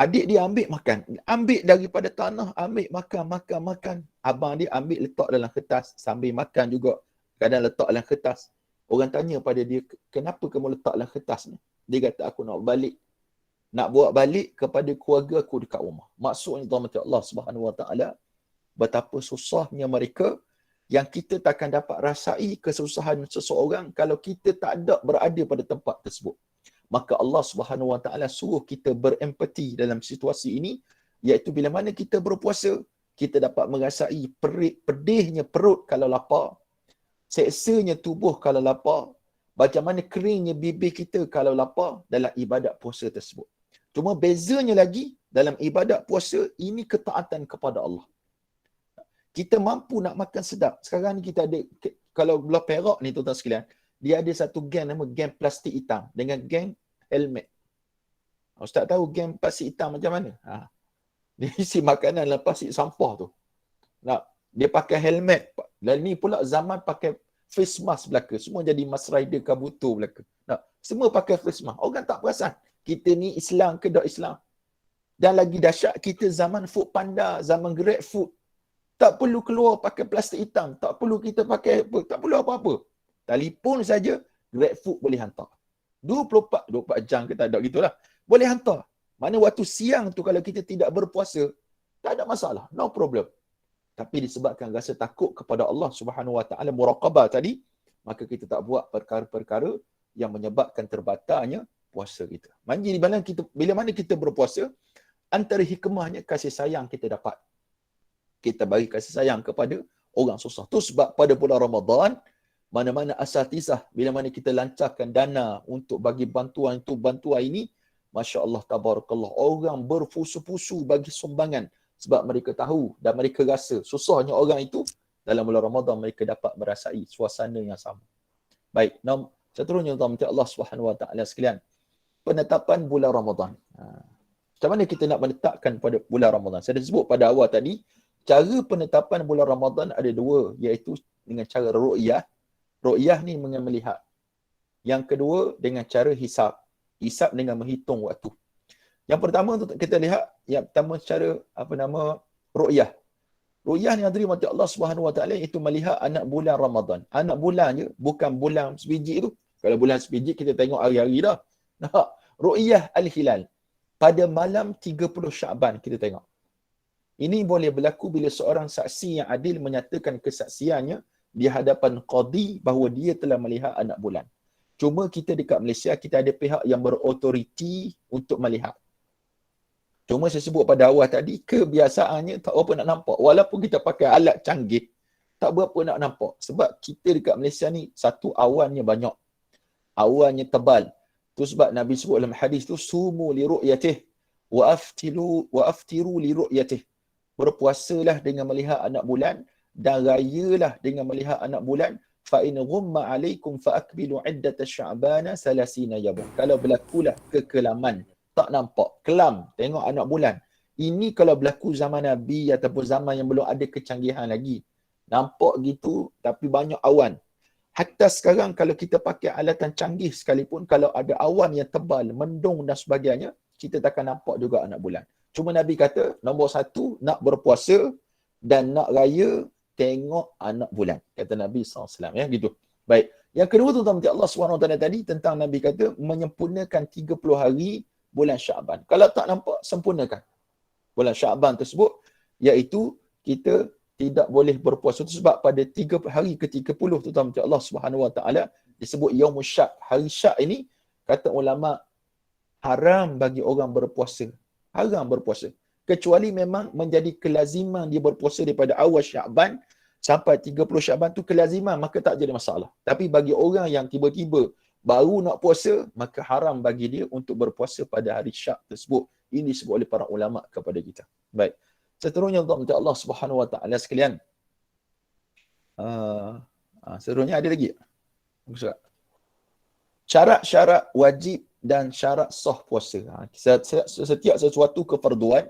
Adik dia ambil makan, ambil daripada tanah, ambil makan. Abang dia ambil letak dalam kertas, sambil makan juga, kadang letak dalam kertas. Orang tanya pada dia, kenapa kamu letak dalam kertas ni? Dia kata, aku nak buat balik kepada keluarga aku dekat rumah. Maksudnya, tuan-tuan Allah Subhanahu Wa Taala, betapa susahnya mereka yang kita takkan dapat rasai kesusahan seseorang kalau kita tak ada berada pada tempat tersebut. Maka Allah Subhanahu Wa Taala suruh kita berempati dalam situasi ini, iaitu bila mana kita berpuasa, kita dapat merasai pedihnya perut kalau lapar, seksanya tubuh kalau lapar, macam mana keringnya bibir kita kalau lapar dalam ibadat puasa tersebut. Cuma bezanya lagi, dalam ibadat puasa, ini ketaatan kepada Allah. Kita mampu nak makan sedap. Sekarang ni kita ada, kalau belah Perak ni tuan-tuan sekalian, dia ada satu geng nama geng plastik hitam dengan geng helmet. Ustaz tahu geng plastik hitam macam mana? Dia isi makanan dalam plastik sampah tu. Dia pakai helmet. Dan ni pula zaman pakai face mask belaka. Semua jadi Mas Rider Kabuto belaka. Semua pakai face mask. Orang tak perasan. Kita ni Islam ke tak Islam. Dan lagi dahsyat, kita zaman Food Panda, zaman Grab Food. Tak perlu keluar pakai plastik hitam. Tak perlu kita pakai apa. Tak perlu apa-apa. Telefon saja, Grab Food boleh hantar. 24 jam kita tak ada gitulah. Boleh hantar. Mana waktu siang tu kalau kita tidak berpuasa, tak ada masalah. No problem. Tapi disebabkan rasa takut kepada Allah Subhanahu Wa Taala, muraqabah tadi, maka kita tak buat perkara-perkara yang menyebabkan terbatalnya puasa kita. Bila mana kita berpuasa, antara hikmahnya kasih sayang kita dapat. Kita bagi kasih sayang kepada orang susah. Tu sebab pada bulan Ramadan, mana-mana asatizah, bila mana kita lancarkan dana untuk bagi bantuan itu, bantuan ini, Masya Allah, tabarakallah, orang berfusu-fusu bagi sumbangan. Sebab mereka tahu dan mereka rasa susahnya orang itu, dalam bulan Ramadan mereka dapat merasai suasana yang sama. Baik, seterusnya tuan-tuan Allah Subhanahu Wa Taala sekalian, penetapan bulan Ramadan. Macam mana kita nak menetapkan pada bulan Ramadan? Saya dah sebut pada awal tadi, cara penetapan bulan Ramadan ada dua, iaitu dengan cara ru'yah. Ru'yah ni dengan melihat. Yang kedua dengan cara hisab, hisab dengan menghitung waktu. Yang pertama untuk kita lihat, yang pertama secara ru'yah. Ru'yah ni hadirin mati Allah Subhanahu Wa Taala itu melihat anak bulan Ramadan. Anak bulan je, bukan bulan sebiji tu. Kalau bulan sebiji kita tengok hari-hari dah. Nah, ru'yah al-hilal. Pada malam 30 Syaban kita tengok. Ini boleh berlaku bila seorang saksi yang adil menyatakan kesaksiannya di hadapan qadi bahawa dia telah melihat anak bulan. Cuma kita dekat Malaysia, kita ada pihak yang berautoriti untuk melihat. Cuma saya sebut pada awal tadi, kebiasaannya tak berapa nak nampak. Walaupun kita pakai alat canggih, tak berapa nak nampak. Sebab kita dekat Malaysia ni, satu awannya banyak. Awannya tebal. Tu sebab Nabi sebut dalam hadis tu, sumu li ru'yatih wa aftiru li ru'yatih. Berpuasalah dengan melihat anak bulan dan rayalah dengan melihat anak bulan. Fa in ghumma alaikum fa akbilu iddata sya'bana 30 yawman. Kalau berlakulah kekelaman, tak nampak, kelam, tengok anak bulan. Ini kalau berlaku zaman Nabi ataupun zaman yang belum ada kecanggihan lagi. Nampak gitu tapi banyak awan. Hatta sekarang kalau kita pakai alatan canggih sekalipun, kalau ada awan yang tebal, mendung dan sebagainya, kita takkan nampak juga anak bulan. Cuma Nabi kata, nombor satu, nak berpuasa dan nak raya, tengok anak bulan. Kata Nabi SAW. Ya, gitu. Baik. Yang kedua tuan-tuan Allah SWT tadi, tentang Nabi kata, menyempurnakan 30 hari bulan Syaban. Kalau tak nampak, sempurnakan bulan Syaban tersebut, iaitu kita tidak boleh berpuasa. Itu sebab pada 3 hari ke-30 tuan-tuan Allah SWT disebut Yaumul Syak. Hari Syak ini, kata ulama, haram bagi orang berpuasa. Haram berpuasa. Kecuali memang menjadi kelaziman dia berpuasa daripada awal Syaban sampai 30 Syaban tu kelaziman, maka tak jadi masalah. Tapi bagi orang yang tiba-tiba baru nak puasa, maka haram bagi dia untuk berpuasa pada hari Syak tersebut. Ini disebut oleh para ulama kepada kita. Baik. Seterusnya untuk Allah Subhanahu Wa Taala sekalian. Seterusnya ada lagi. Syarat-syarat wajib dan syarat sah puasa. Setiap sesuatu kefarduan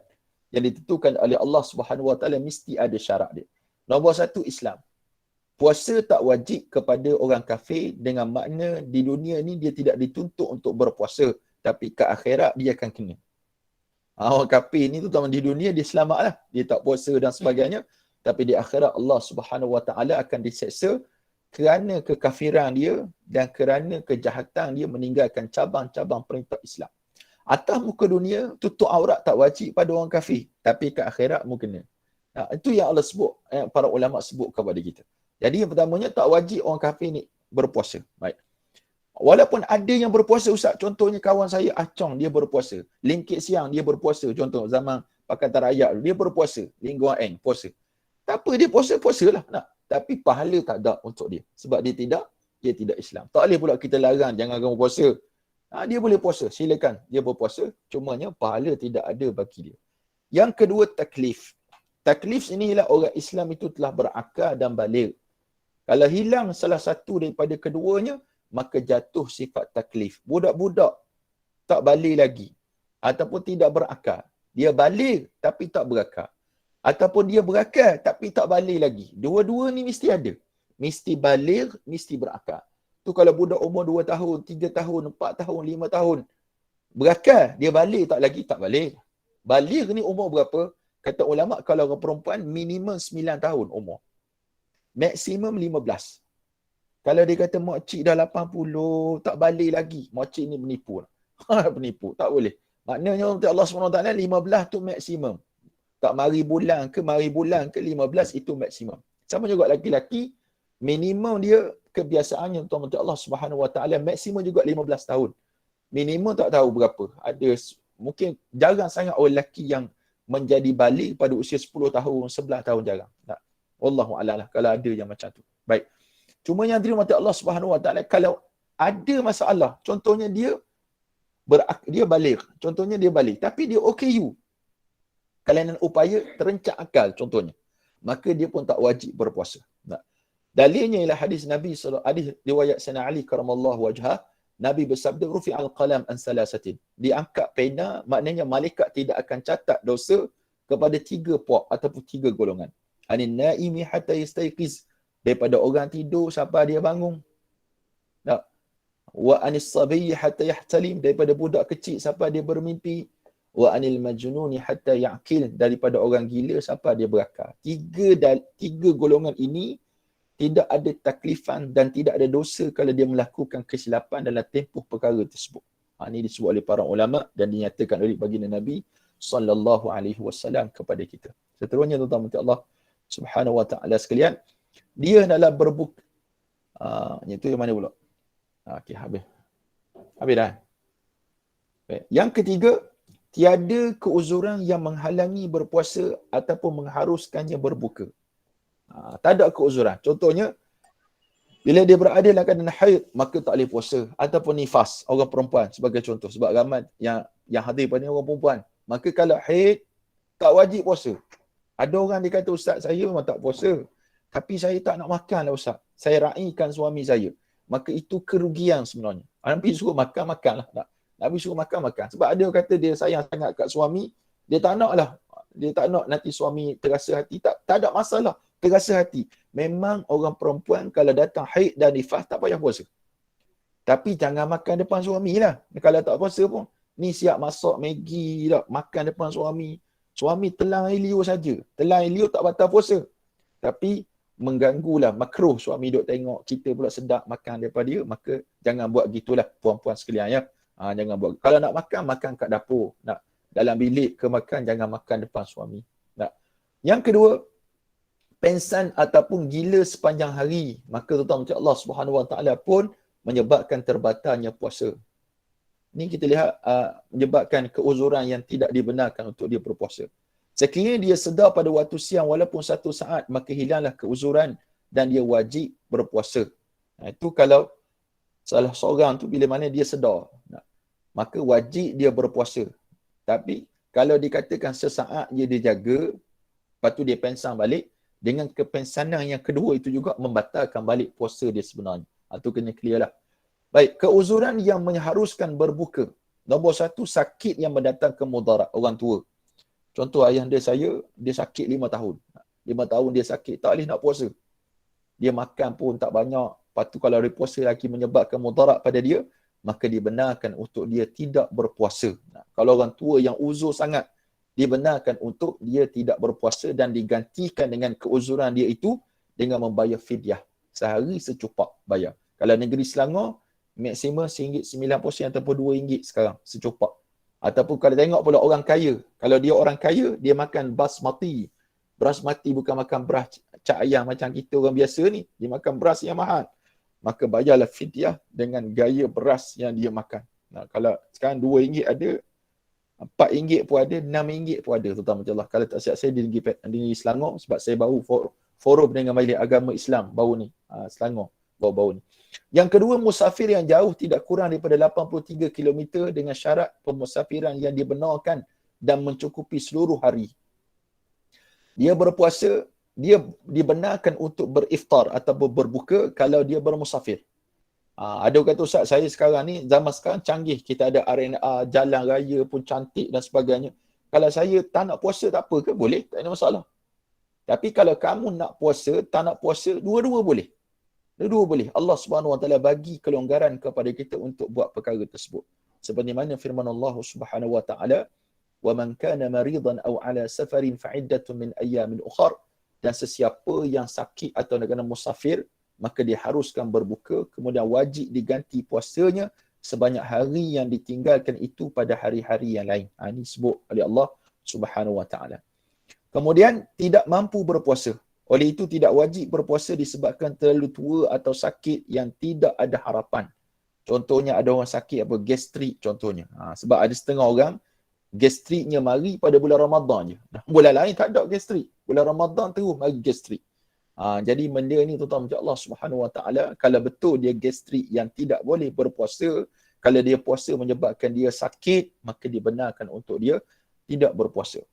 yang ditentukan oleh Allah Subhanahu Wa Taala mesti ada syarat dia. Nombor satu, Islam. Puasa tak wajib kepada orang kafir dengan makna di dunia ni dia tidak dituntut untuk berpuasa, tapi ke akhirat dia akan kena. Orang kafir ni tu di dunia dia selamatlah, dia tak puasa dan sebagainya, tapi di akhirat Allah Subhanahu Wa Taala akan diseksa kerana kekafiran dia dan kerana kejahatan dia meninggalkan cabang-cabang perintah Islam. Atas muka dunia tutup aurat tak wajib pada orang kafir, tapi ke akhirat mu kena. Itu yang Allah sebut, yang para ulama sebut kepada kita. Jadi yang pertamanya tak wajib orang kafir ni berpuasa. Baik. Walaupun ada yang berpuasa Ustaz, contohnya kawan saya Acong dia berpuasa, Lingkit Siang dia berpuasa, contoh zaman Pakatan Rakyat dia berpuasa, Lingguang Eng puasa. Tak apa dia puasalah nak. Tapi pahala tak ada untuk dia. Sebab dia tidak Islam. Tak boleh pula kita larang jangan kamu puasa. Dia boleh puasa, silakan dia berpuasa, cumanya pahala tidak ada bagi dia. Yang kedua, taklif. Taklif ini ialah orang Islam itu telah berakal dan baligh. Kalau hilang salah satu daripada keduanya, maka jatuh sifat taklif. Budak-budak tak baligh lagi ataupun tidak berakal. Dia baligh tapi tak berakal. Ataupun dia berakal tapi tak baligh lagi. Dua-dua ni mesti ada. Mesti baligh, mesti berakal. Tu kalau budak umur 2 tahun, 3 tahun, 4 tahun, 5 tahun berakal, dia baligh tak lagi, tak baligh. Baligh ni umur berapa? Kata ulama kalau orang perempuan minimum 9 tahun umur. Maksimum 15. Kalau dia kata makcik dah 80, tak balik lagi, makcik ni penipu. Penipu, tak boleh. Maknanya Allah SWT 15 tu maksimum. Tak mari bulan ke 15 itu maksimum. Sama juga laki-laki, minimum dia kebiasaannya untuk Allah SWT maksimum juga 15 tahun. Minimum tak tahu berapa. Ada mungkin jarang sangat orang lelaki yang menjadi balik pada usia 10 tahun, 11 tahun jarang. Tak. Wallahu a'lam lah kalau ada yang macam tu. Baik. Cuma yang terima Allah Subhanahu Wa Taala kalau ada masalah, contohnya dia balik, contohnya dia balik, tapi dia OKU. Kelainan upaya terencak akal contohnya. Maka dia pun tak wajib berpuasa. Nah. Dalilnya ialah hadis Nabi sallallahu alaihi riwayat Sayyidina Ali karamallahu wajhah, Nabi bersabda rufi'al qalam an salasatin. Diangkat pena, maknanya malaikat tidak akan catat dosa kepada 3 puak ataupun 3 golongan. Anin naimi hatta yastayqiz, daripada orang tidur sampai dia bangun. Tak. wa anis sabiyyi hatta yahtalim, daripada budak kecil sampai dia bermimpi, wa anil majnuni hatta ya'qil, daripada orang gila sampai dia berakal. Tiga golongan ini tidak ada taklifan dan tidak ada dosa kalau dia melakukan kesilapan dalam tempoh perkara tersebut. Ini disebut oleh para ulama dan dinyatakan oleh baginda Nabi sallallahu alaihi wasallam kepada kita. Seterusnya tuan-tuan Allah Subhanahu wa taala sekalian, dia adalah berbuka. Itu yang mana pula? Okey, habis dah. Baik. Yang ketiga, tiada keuzuran yang menghalangi berpuasa ataupun mengharuskannya berbuka. Tak ada keuzuran. Contohnya, bila dia berada dalam keadaan haid, maka tak boleh puasa. Ataupun nifas, orang perempuan sebagai contoh. Sebab ramai yang hadir pada orang perempuan. Maka kalau haid, tak wajib puasa. Ada orang dia kata, Ustaz, saya memang tak puasa. Tapi saya tak nak makan lah Ustaz. Saya raikan suami saya. Maka itu kerugian sebenarnya. Nabi suruh makan, makanlah. Nabi suruh makan, makan. Sebab ada orang kata dia sayang sangat kat suami, dia tak nak lah. Dia tak nak nanti suami terasa hati. Tak ada masalah. Terasa hati. Memang orang perempuan kalau datang haid dan nifas, tak payah puasa. Tapi jangan makan depan suami lah. Kalau tak puasa pun, ni siap masak Maggi tak, makan depan suami. Suami telan air liur saja. Telan air liur tak batal puasa. Tapi mengganggulah, makruh suami duk tengok kita pula sedap makan daripada dia, maka jangan buat gitulah puan-puan sekalian ya. Jangan buat. Kalau nak makan, makan kat dapur. Nak dalam bilik ke makan, jangan makan depan suami. Yang kedua, pensan ataupun gila sepanjang hari, maka tuan-tuan Allah Subhanahu wa taala pun menyebabkan terbatalnya puasa. Ini kita lihat menyebabkan keuzuran yang tidak dibenarkan untuk dia berpuasa. Sekiranya dia sedar pada waktu siang walaupun 1 saat, maka hilanglah keuzuran dan dia wajib berpuasa. Itu kalau salah seorang tu bila mana dia sedar, maka wajib dia berpuasa. Tapi kalau dikatakan sesaat dia jaga, lepas tu dia pensang balik, dengan kepensanan yang kedua itu juga membatalkan balik puasa dia sebenarnya. Itu kena clear lah. Baik, keuzuran yang mengharuskan berbuka. Nombor 1, sakit yang mendatangkan mudarat, orang tua. Contoh ayah saya, dia sakit 5 tahun. 5 tahun dia sakit, tak boleh nak puasa. Dia makan pun tak banyak. Lepas tu kalau dia puasa lagi menyebabkan mudarat pada dia, maka dibenarkan untuk dia tidak berpuasa. Kalau orang tua yang uzur sangat, dibenarkan untuk dia tidak berpuasa dan digantikan dengan keuzuran dia itu dengan membayar fidyah. Sehari secupak bayar. Kalau negeri Selangor, maksimum RM1.90 ataupun RM2 sekarang secupak. Ataupun kalau tengok pula orang kaya, kalau dia orang kaya, dia makan basmati. Basmati bukan makan beras cak ayam macam kita orang biasa ni. Dia makan beras yang mahal. Maka bayarlah fidyah dengan gaya beras yang dia makan. Kalau sekarang RM2 ada, RM4 pun ada, RM6 pun ada, tuan-tuan Allah. Kalau tak siap saya di negeri Selangor, sebab saya baru forum dengan Majlis Agama Islam baru ni, Selangor baru ni. Yang kedua, musafir yang jauh tidak kurang daripada 83 km dengan syarat pemusafiran yang dibenarkan dan mencukupi seluruh hari. Dia berpuasa, dia dibenarkan untuk beriftar atau berbuka kalau dia bermusafir. Ada kata, Ustaz, saya sekarang ni, zaman sekarang canggih, kita ada RNA, jalan raya pun cantik dan sebagainya. Kalau saya tak nak puasa, tak apa ke? Boleh, tak ada masalah. Tapi kalau kamu nak puasa, tak nak puasa, dua-dua boleh. Dua-dua boleh. Allah Subhanahu wa taala bagi kelonggaran kepada kita untuk buat perkara tersebut. Seperti mana firman Allah Subhanahu wa taala, "Wa man kana maridan aw ala safarin fa iddatun min ayyamin ukhra." Dan sesiapa yang sakit atau kena musafir, maka diharuskan berbuka, kemudian wajib diganti puasanya sebanyak hari yang ditinggalkan itu pada hari-hari yang lain. Ini disebut oleh Allah Subhanahu wa taala. Kemudian tidak mampu berpuasa. Oleh itu tidak wajib berpuasa disebabkan terlalu tua atau sakit yang tidak ada harapan. Contohnya ada orang sakit apa, gastrik contohnya. Sebab ada setengah orang gastriknya mari pada bulan Ramadan je. Bulan lain tak ada gastrik. Bulan Ramadan terus mari gastrik. Jadi benda ni tuan-tuan macam Allah Subhanahu wa taala, kalau betul dia gastrik yang tidak boleh berpuasa, kalau dia puasa menyebabkan dia sakit, maka dibenarkan untuk dia tidak berpuasa.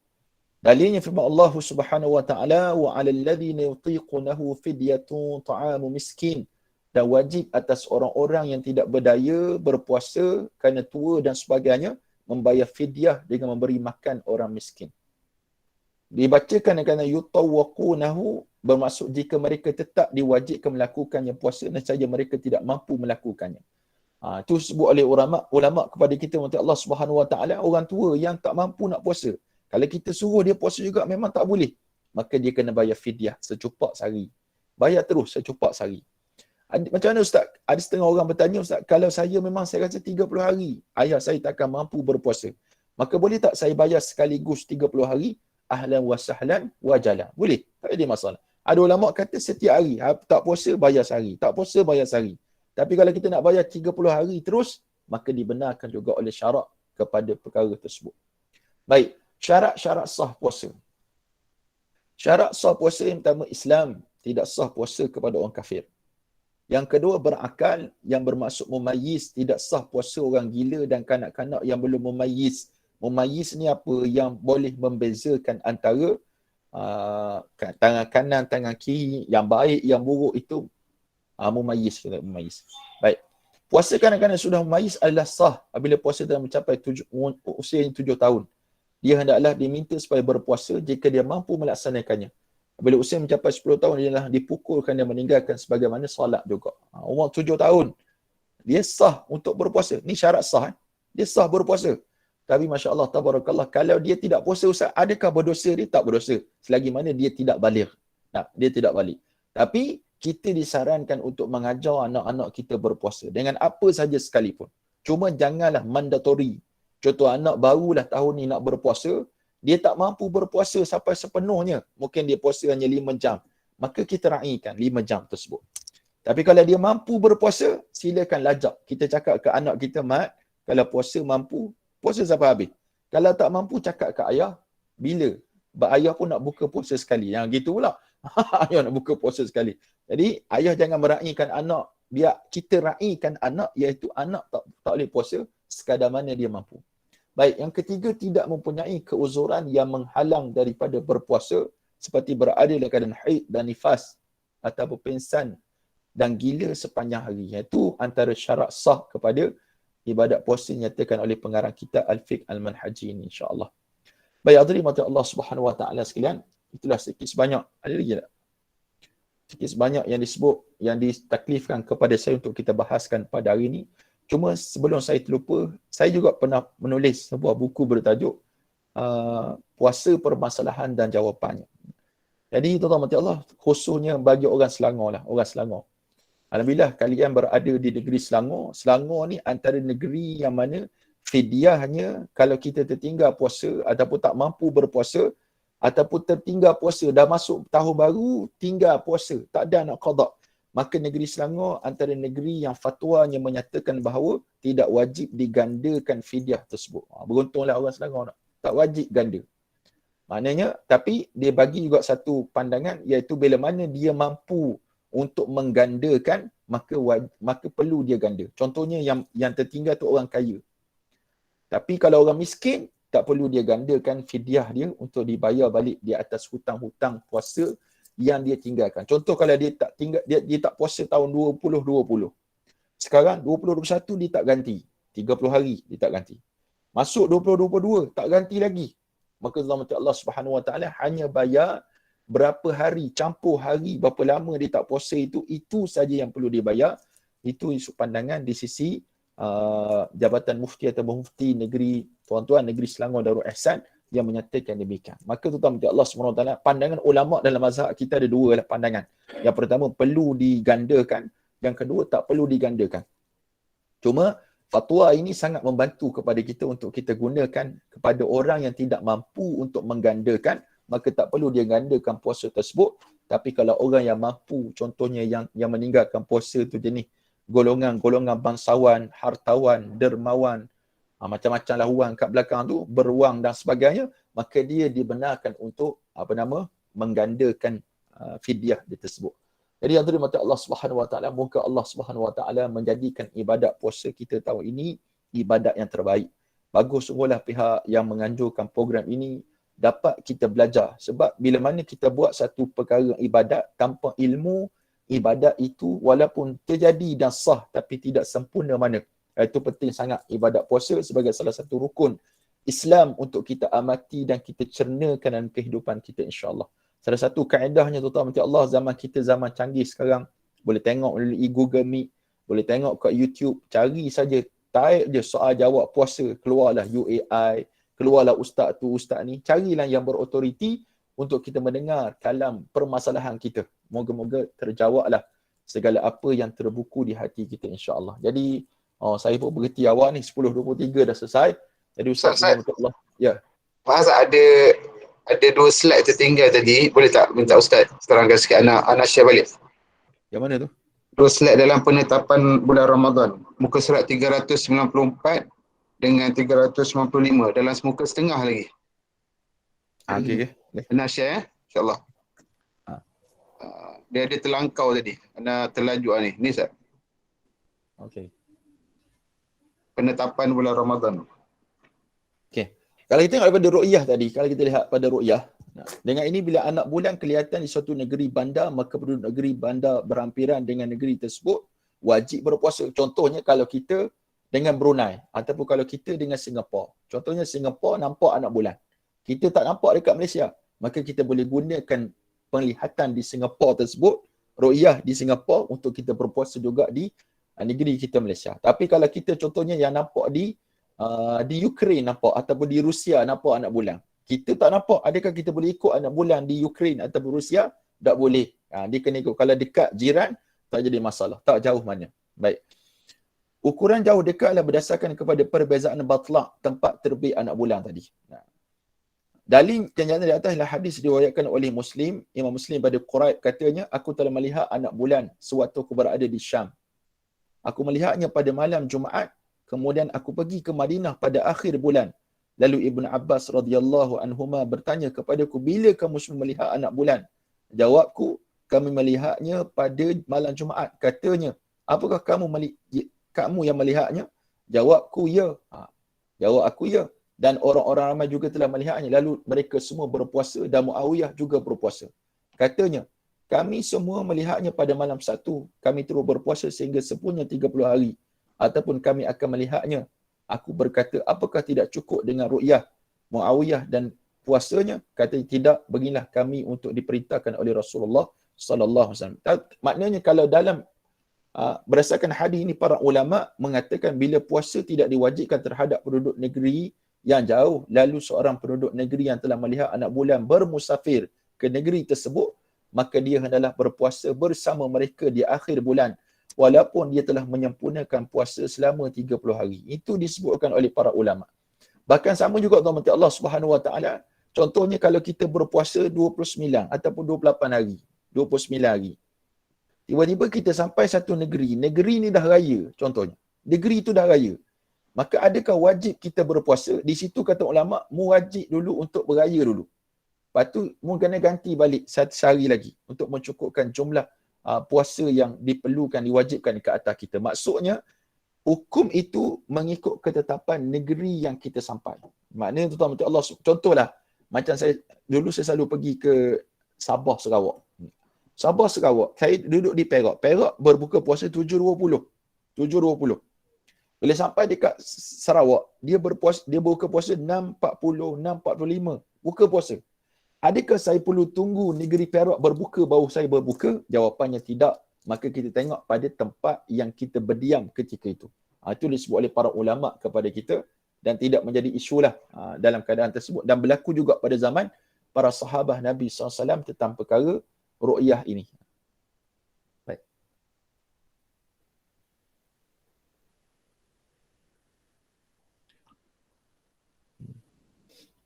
Dalilnya firman Allah Subhanahu wa taala, wa 'alal ladzina yutiqunahu fidyatun ta'amu miskin. Dan wajib atas orang-orang yang tidak berdaya berpuasa kerana tua dan sebagainya, membayar fidyah dengan memberi makan orang miskin. Dibacakan kerana yutawwaqunahu, bermaksud jika mereka tetap diwajibkan melakukannya puasa, nescaya mereka tidak mampu melakukannya. Itu sebut oleh ulama kepada kita nanti Allah Subhanahu Wa Taala, orang tua yang tak mampu nak puasa. Kalau kita suruh dia puasa juga memang tak boleh. Maka dia kena bayar fidyah secupak sehari. Bayar terus secupak sehari. Macam mana Ustaz? Ada setengah orang bertanya, Ustaz, kalau saya memang saya rasa 30 hari, ayah saya takkan mampu berpuasa. Maka boleh tak saya bayar sekaligus 30 hari? Ahlan wa sahlan wa jalan. Boleh? Tak ada masalah. Ada ulama kata setiap hari, tak puasa bayar sehari. Tak puasa bayar sehari. Tapi kalau kita nak bayar 30 hari terus, maka dibenarkan juga oleh syarak kepada perkara tersebut. Baik, syarat-syarat sah puasa. Syarat sah puasa yang pertama, Islam tidak sah puasa kepada orang kafir. Yang kedua, berakal yang bermaksud memayyiz, tidak sah puasa orang gila dan kanak-kanak yang belum memayyiz. Memayyiz ni apa? Yang boleh membezakan antara tangan kanan, tangan kiri, yang baik, yang buruk itu memayyiz. Baik. Puasa kanak-kanak sudah memayyiz adalah sah apabila puasa telah mencapai usia 7 tahun. Dia hendaklah diminta supaya berpuasa jika dia mampu melaksanakannya. Bila usia mencapai 10 tahun, dia adalah dipukulkan dan meninggalkan sebagaimana solat juga. Umur 7 tahun, dia sah untuk berpuasa. Ni syarat sah. Dia sah berpuasa. Tapi Masya Allah, tabarakallah, kalau dia tidak puasa, Ustaz, adakah berdosa? Dia tak berdosa. Selagi mana dia tidak baligh. Dia tidak baligh. Tapi kita disarankan untuk mengajar anak-anak kita berpuasa. Dengan apa saja sekalipun. Cuma janganlah mandatory. Contoh anak barulah tahun ni nak berpuasa, dia tak mampu berpuasa sampai sepenuhnya. Mungkin dia puasa hanya 5 jam. Maka kita raikan 5 jam tersebut. Tapi kalau dia mampu berpuasa, silakan lajak. Kita cakap ke anak kita, Mat, kalau puasa mampu, puasa sampai habis. Kalau tak mampu, cakap ke ayah, bila? Ayah pun nak buka puasa sekali. Yang gitu pula. Ayah nak buka puasa sekali. Jadi, ayah jangan meraikan anak. Biar kita raikan anak, iaitu anak tak boleh puasa sekadar mana dia mampu. Baik, yang ketiga, tidak mempunyai keuzuran yang menghalang daripada berpuasa seperti berada dalam keadaan haid dan nifas atau pingsan dan gila sepanjang hari. Iaitu antara syarat sah kepada ibadat puasa nyatakan oleh pengarang kitab Al-Fiqh Al-Manhaji ini, insya-Allah. Baik, hadirin mati Allah Subhanahu Wa Taala sekalian, itulah sikit sebanyak. Ada lagi tak? Sikit sebanyak yang disebut, yang ditaklifkan kepada saya untuk kita bahaskan pada hari ini. Cuma sebelum saya terlupa, saya juga pernah menulis sebuah buku bertajuk Puasa Permasalahan dan Jawapannya. Jadi tuan-tuan Allah, khususnya bagi orang Selangor lah, orang Selangor. Alhamdulillah kalian berada di negeri Selangor. Selangor ni antara negeri yang mana fidyahnya kalau kita tertinggal puasa ataupun tak mampu berpuasa ataupun tertinggal puasa dah masuk tahun baru, tinggal puasa, tak ada nak qada. Maka negeri Selangor antara negeri yang fatwanya menyatakan bahawa tidak wajib digandakan fidyah tersebut. Beruntunglah orang Selangor tak wajib ganda. Maknanya, tapi dia bagi juga satu pandangan iaitu bila mana dia mampu untuk menggandakan, maka perlu dia ganda. Contohnya yang tertinggal tu orang kaya. Tapi kalau orang miskin, tak perlu dia gandakan fidyah dia untuk dibayar balik di atas hutang-hutang puasa yang dia tinggalkan. Contoh kalau dia tak tinggal, dia tak puasa tahun 2020. Sekarang 2021 dia tak ganti. 30 hari dia tak ganti. Masuk 2022 tak ganti lagi. Maka Allah Subhanahu Wa Taala hanya bayar berapa hari, campur hari, berapa lama dia tak puasa itu saja yang perlu dibayar. Itu isu pandangan di sisi Jabatan Mufti atau Mufti negeri tuan-tuan negeri Selangor Darul Ihsan yang menyatakan demikian. Maka tuan-tuan Allah SWT, pandangan ulama dalam mazhab kita ada dua lah pandangan. Yang pertama perlu digandakan, yang kedua tak perlu digandakan. Cuma fatwa ini sangat membantu kepada kita untuk kita gunakan kepada orang yang tidak mampu untuk menggandakan, maka tak perlu dia gandakan puasa tersebut. Tapi kalau orang yang mampu, contohnya yang meninggalkan puasa tu jenis golongan-golongan bangsawan, hartawan, dermawan, macam-macam lah wang kat belakang tu, beruang dan sebagainya, maka dia dibenarkan untuk menggandakan fidyah dia tersebut. Jadi yang terima kasih Allah Subhanahu Wa Taala, moga Allah Subhanahu Wa Taala menjadikan ibadat puasa kita tahun ini ibadat yang terbaik. Bagus sungguhlah pihak yang menganjurkan program ini dapat kita belajar, sebab bila mana kita buat satu perkara ibadat tanpa ilmu, ibadat itu walaupun terjadi dan sah tapi tidak sempurna mana. Itu penting sangat ibadat puasa sebagai salah satu rukun Islam untuk kita amati dan kita cernakan dalam kehidupan kita, insya-Allah. Salah satu kaedahnya tuan-tuan Allah, zaman kita zaman canggih sekarang, boleh tengok melalui Google Meet, Boleh tengok kat YouTube, cari saja, type je soal jawab puasa, keluarlah UAI, keluarlah ustaz tu, ustaz ni. Carilah yang berautoriti untuk kita mendengar kalam permasalahan kita. Moga-moga terjawablah segala apa yang terbuku di hati kita, insya-Allah. Jadi saya pun berhenti awal ni, 10.23 dah selesai. Jadi Ustaz, Allah. Ya. Mas, ada 2 slide tertinggal tadi. Boleh tak minta Ustaz terangkan sikit, Ana share balik. Yang mana tu? 2 slide dalam penetapan bulan Ramadan. Muka surat 394 dengan 395. Dalam muka setengah lagi. Okey. Ana share, insya-Allah. Dia ada terlangkau tadi. Ana terlaju ni. Ni Ustaz. Okey. Penetapan bulan Ramadan. Okey. Kalau kita tengok daripada ru'yah tadi, kalau kita lihat pada ru'yah, dengan ini bila anak bulan kelihatan di suatu negeri bandar, maka penduduk negeri bandar berhampiran dengan negeri tersebut wajib berpuasa. Contohnya kalau kita dengan Brunei ataupun kalau kita dengan Singapura. Contohnya Singapura nampak anak bulan. Kita tak nampak dekat Malaysia. Maka kita boleh gunakan penglihatan di Singapura tersebut, ru'yah di Singapura untuk kita berpuasa juga di negeri kita Malaysia. Tapi kalau kita contohnya yang nampak di Ukraine nampak ataupun di Rusia nampak anak bulan. Kita tak nampak, adakah kita boleh ikut anak bulan di Ukraine ataupun Rusia? Tak boleh. Dia kena ikut. Kalau dekat jiran, tak jadi masalah. Tak jauh mana. Baik. Ukuran jauh dekatlah berdasarkan kepada perbezaan batlaq tempat terbit anak bulan tadi. Dalil yang nyata di atas adalah hadis diriwayatkan oleh Muslim. Imam Muslim pada Quraib katanya, aku telah melihat anak bulan sewaktu aku berada di Syam. Aku melihatnya pada malam Jumaat, kemudian aku pergi ke Madinah pada akhir bulan. Lalu Ibn Abbas radhiyallahu anhuma bertanya kepadaku, bila kamu semua melihat anak bulan? Jawabku, kami melihatnya pada malam Jumaat. Katanya, apakah kamu yang melihatnya? Jawabku, ya. Jawab aku, ya. Dan orang-orang ramai juga telah melihatnya. Lalu mereka semua berpuasa dan Muawiyah juga berpuasa. Katanya, kami semua melihatnya pada malam Sabtu. Kami terus berpuasa sehingga sepunya 30 hari. Ataupun kami akan melihatnya. Aku berkata, apakah tidak cukup dengan ru'yah Muawiyah dan puasanya? Kata, tidak, beginilah kami untuk diperintahkan oleh Rasulullah sallallahu alaihi wasallam. Maknanya kalau dalam berdasarkan hadis ini, para ulama mengatakan bila puasa tidak diwajibkan terhadap penduduk negeri yang jauh, lalu seorang penduduk negeri yang telah melihat anak bulan bermusafir ke negeri tersebut, maka dia hendaklah berpuasa bersama mereka di akhir bulan, walaupun dia telah menyempurnakan puasa selama 30 hari. Itu disebutkan oleh para ulama. Bahkan sama juga dengan Allah Subhanahu Wa Taala. Contohnya kalau kita berpuasa 29 ataupun 28 hari, 29 hari. Tiba-tiba kita sampai satu negeri ni dah raya contohnya. Negeri itu dah raya. Maka adakah wajib kita berpuasa? Di situ kata ulama, mu wajib dulu untuk beraya dulu. Lepas tu mu kena ganti balik satu hari lagi untuk mencukupkan jumlah puasa yang diperlukan, diwajibkan ke atas kita. Maksudnya, hukum itu mengikut ketetapan negeri yang kita sampai. Maknanya tuan-tuan Allah, contohlah, macam saya selalu pergi ke Sabah, Sarawak. Sabah, Sarawak, saya duduk di Perak. Perak berbuka puasa 7.20. 7.20. Bila sampai dekat Sarawak, dia buka puasa 6.40, 6.45. Buka puasa. Adakah saya perlu tunggu negeri Perak berbuka baru saya berbuka? Jawapannya tidak. Maka kita tengok pada tempat yang kita berdiam ketika itu. Itu disebut oleh para ulama kepada kita dan tidak menjadi isu lah dalam keadaan tersebut. Dan berlaku juga pada zaman para sahabat Nabi SAW tentang perkara ru'yah ini. Baik.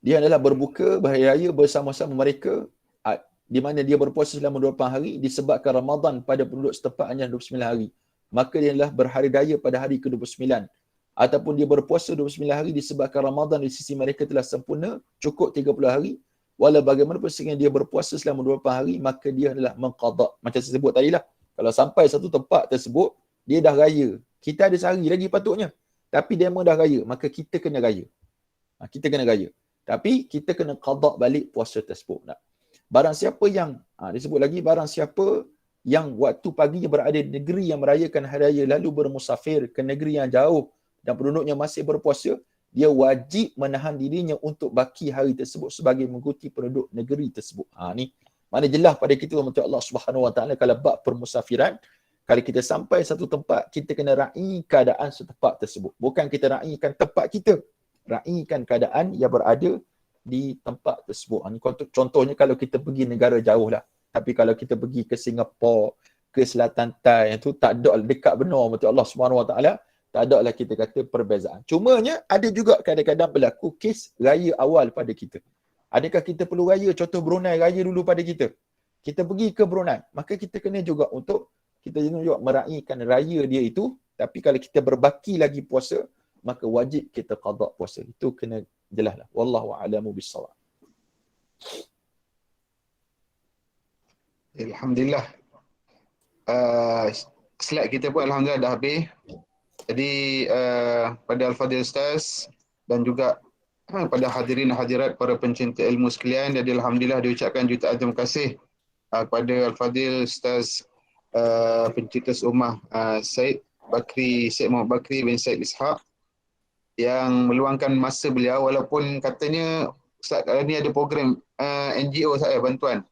Dia adalah berbuka berhari raya bersama-sama mereka, di mana dia berpuasa selama 28 hari disebabkan Ramadan pada penduduk setempat hanya 29 hari. Maka dia adalah berhari raya pada hari ke-29. Ataupun dia berpuasa 29 hari disebabkan Ramadan di sisi mereka telah sempurna, cukup 30 hari. Walau bagaimanapun sehingga dia berpuasa selama 28 hari, maka dia adalah mengqadha. Macam saya sebut tadi lah. Kalau sampai satu tempat tersebut, dia dah raya. Kita ada sehari lagi patutnya. Tapi dia memang dah raya, maka kita kena raya. Kita kena raya. Tapi kita kena qadha balik puasa tersebut. Barang siapa yang, disebut lagi, barang siapa yang waktu paginya berada di negeri yang merayakan hari raya lalu bermusafir ke negeri yang jauh dan penduduknya masih berpuasa, dia wajib menahan dirinya untuk baki hari tersebut sebagai mengikuti penduduk negeri tersebut. Ni mana jelas pada kita untuk Allah Subhanahu Wa Taala kalau bab permusafiran, Kalau kita sampai satu tempat, kita kena raih keadaan setempat tersebut. Bukan kita raihkan tempat kita. Raihkan keadaan yang berada di tempat tersebut. Contohnya kalau kita pergi negara jauh lah. Tapi kalau kita pergi ke Singapura, ke Selatan Thai, itu tak ada dekat benar betul Allah Subhanahu Wa Taala. Tak ada lah kita kata perbezaan. Cumanya ada juga kadang-kadang berlaku kes raya awal pada kita. Adakah kita perlu raya? Contoh Brunei raya dulu pada kita. Kita pergi ke Brunei, maka kita kena juga untuk kita juga meraihkan raya dia itu. Tapi kalau kita berbaki lagi puasa, maka wajib kita qada puasa. Itu kena jelas lah. Wallahu a'lamu bis-shawab. Alhamdulillah. Slide kita pun Alhamdulillah dah habis. Jadi pada Al-Fadhil Ustaz dan juga pada hadirin hadirat para pencinta ilmu sekalian, jadi Alhamdulillah diucapkan jutaan terima kasih kepada Al-Fadhil Ustaz pencetus ummah Syed Muhammad Bakri bin Syed Ishaq yang meluangkan masa beliau, walaupun katanya Ustaz ni ada program NGO saya bantuan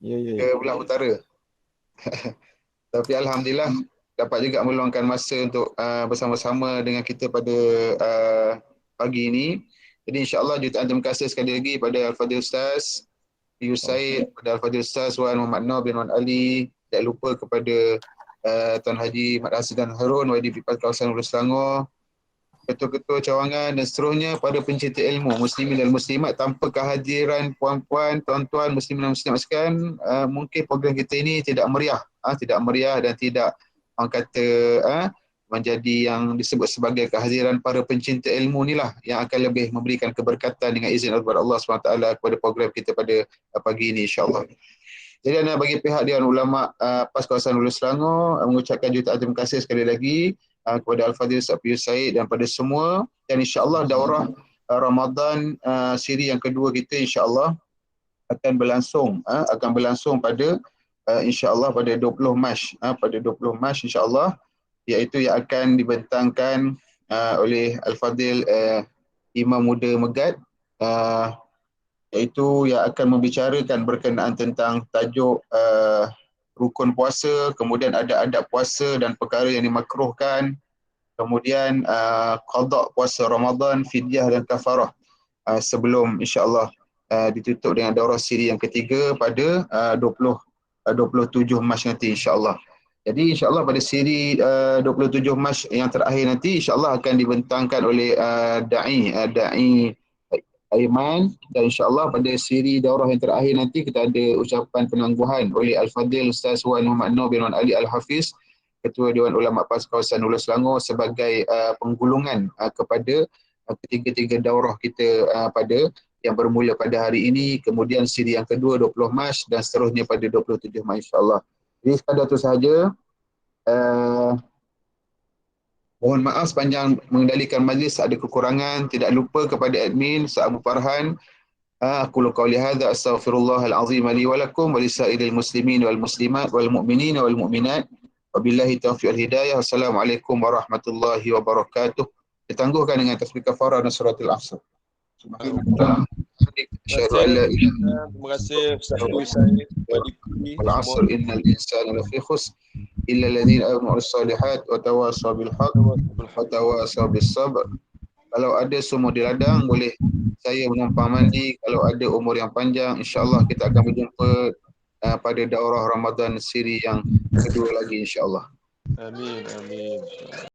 ke belah utara. Tapi Alhamdulillah dapat juga meluangkan masa untuk bersama-sama dengan kita pada pagi ini. Jadi insya-Allah jutaan terima kasih sekali lagi pada Al-Fadhil Ustaz Yus Said, pada Al-Fadhil Ustaz Wan Muhammad Nur bin Wan Ali, tak lupa kepada Tuan Haji Mat Hasin dan Harun YDP kawasan Hulu Selangor, ketua-ketua cawangan dan seterusnya, pada pencinta ilmu muslimin dan muslimat. Tanpa kehadiran puan-puan, tuan-tuan muslimin dan muslimat sekalian, mungkin program kita ini tidak meriah, dan tidak orang kata menjadi yang disebut sebagai kehadiran para pencinta ilmu inilah yang akan lebih memberikan keberkatan dengan izin Allah SWT kepada program kita pada pagi ini insya-Allah. Jadi bagi pihak Dewan Ulama PAS Kawasan Hulu Selangor mengucapkan jutaan terima kasih sekali lagi kepada Al-Fadhil Ustaz Yus Said dan pada semua, dan insya-Allah daurah Ramadan siri yang kedua kita insya-Allah akan berlangsung pada insya-Allah pada 20 Mac, pada 20 Mac insya-Allah, iaitu yang akan dibentangkan oleh Al-Fadhil Imam Muda Megat, iaitu yang akan membicarakan berkenaan tentang tajuk rukun puasa, kemudian ada adab puasa dan perkara yang dimakruhkan, kemudian qada puasa Ramadan, fidyah dan kafarah, sebelum insya-Allah ditutup dengan daurah siri yang ketiga pada 27 Mac nanti insya-Allah. Jadi insya-Allah pada siri 27 Mac yang terakhir nanti insya-Allah akan dibentangkan oleh dai Aiman, dan insya-Allah pada siri daurah yang terakhir nanti kita ada ucapan penangguhan oleh Al-Fadhil Ustaz Wan Muhammad Nur bin Wan Ali Al-Hafiz, Ketua Dewan Ulama PAS Kawasan Hulu Selangor, sebagai penggulungan kepada ketiga-tiga daurah kita pada yang bermula pada hari ini, kemudian siri yang kedua 20 Mac dan seterusnya pada 27 Mac insya-Allah. Jadi sekadar itu sahaja. Mohon maaf sepanjang mengendalikan majlis ada kekurangan. Tidak lupa kepada admin Ustaz Abu Farhan. Aqulu qawli hadza astaghfirullahal azim li wa lakum wa lisairil muslimin wal muslimat wal mu'minin wal mu'minat. Wabillahi taufiq wal hidayah. Wassalamualaikum warahmatullahi wabarakatuh. Ditangguhkan dengan tasbih kafarah dan suratul Asr. Subhanallah. Terima kasih Ustaz Yus Said. Wal 'asr innal insana lafi khusr illa alladhina amanu was-solihat wa tawasaw bil haqq wa tawasaw bis sabr. Kalau ada semua di ladang, boleh saya menumpang mandi. Kalau ada umur yang panjang, insya-Allah kita akan berjumpa pada daurah Ramadan siri yang kedua lagi insya-Allah. Amin.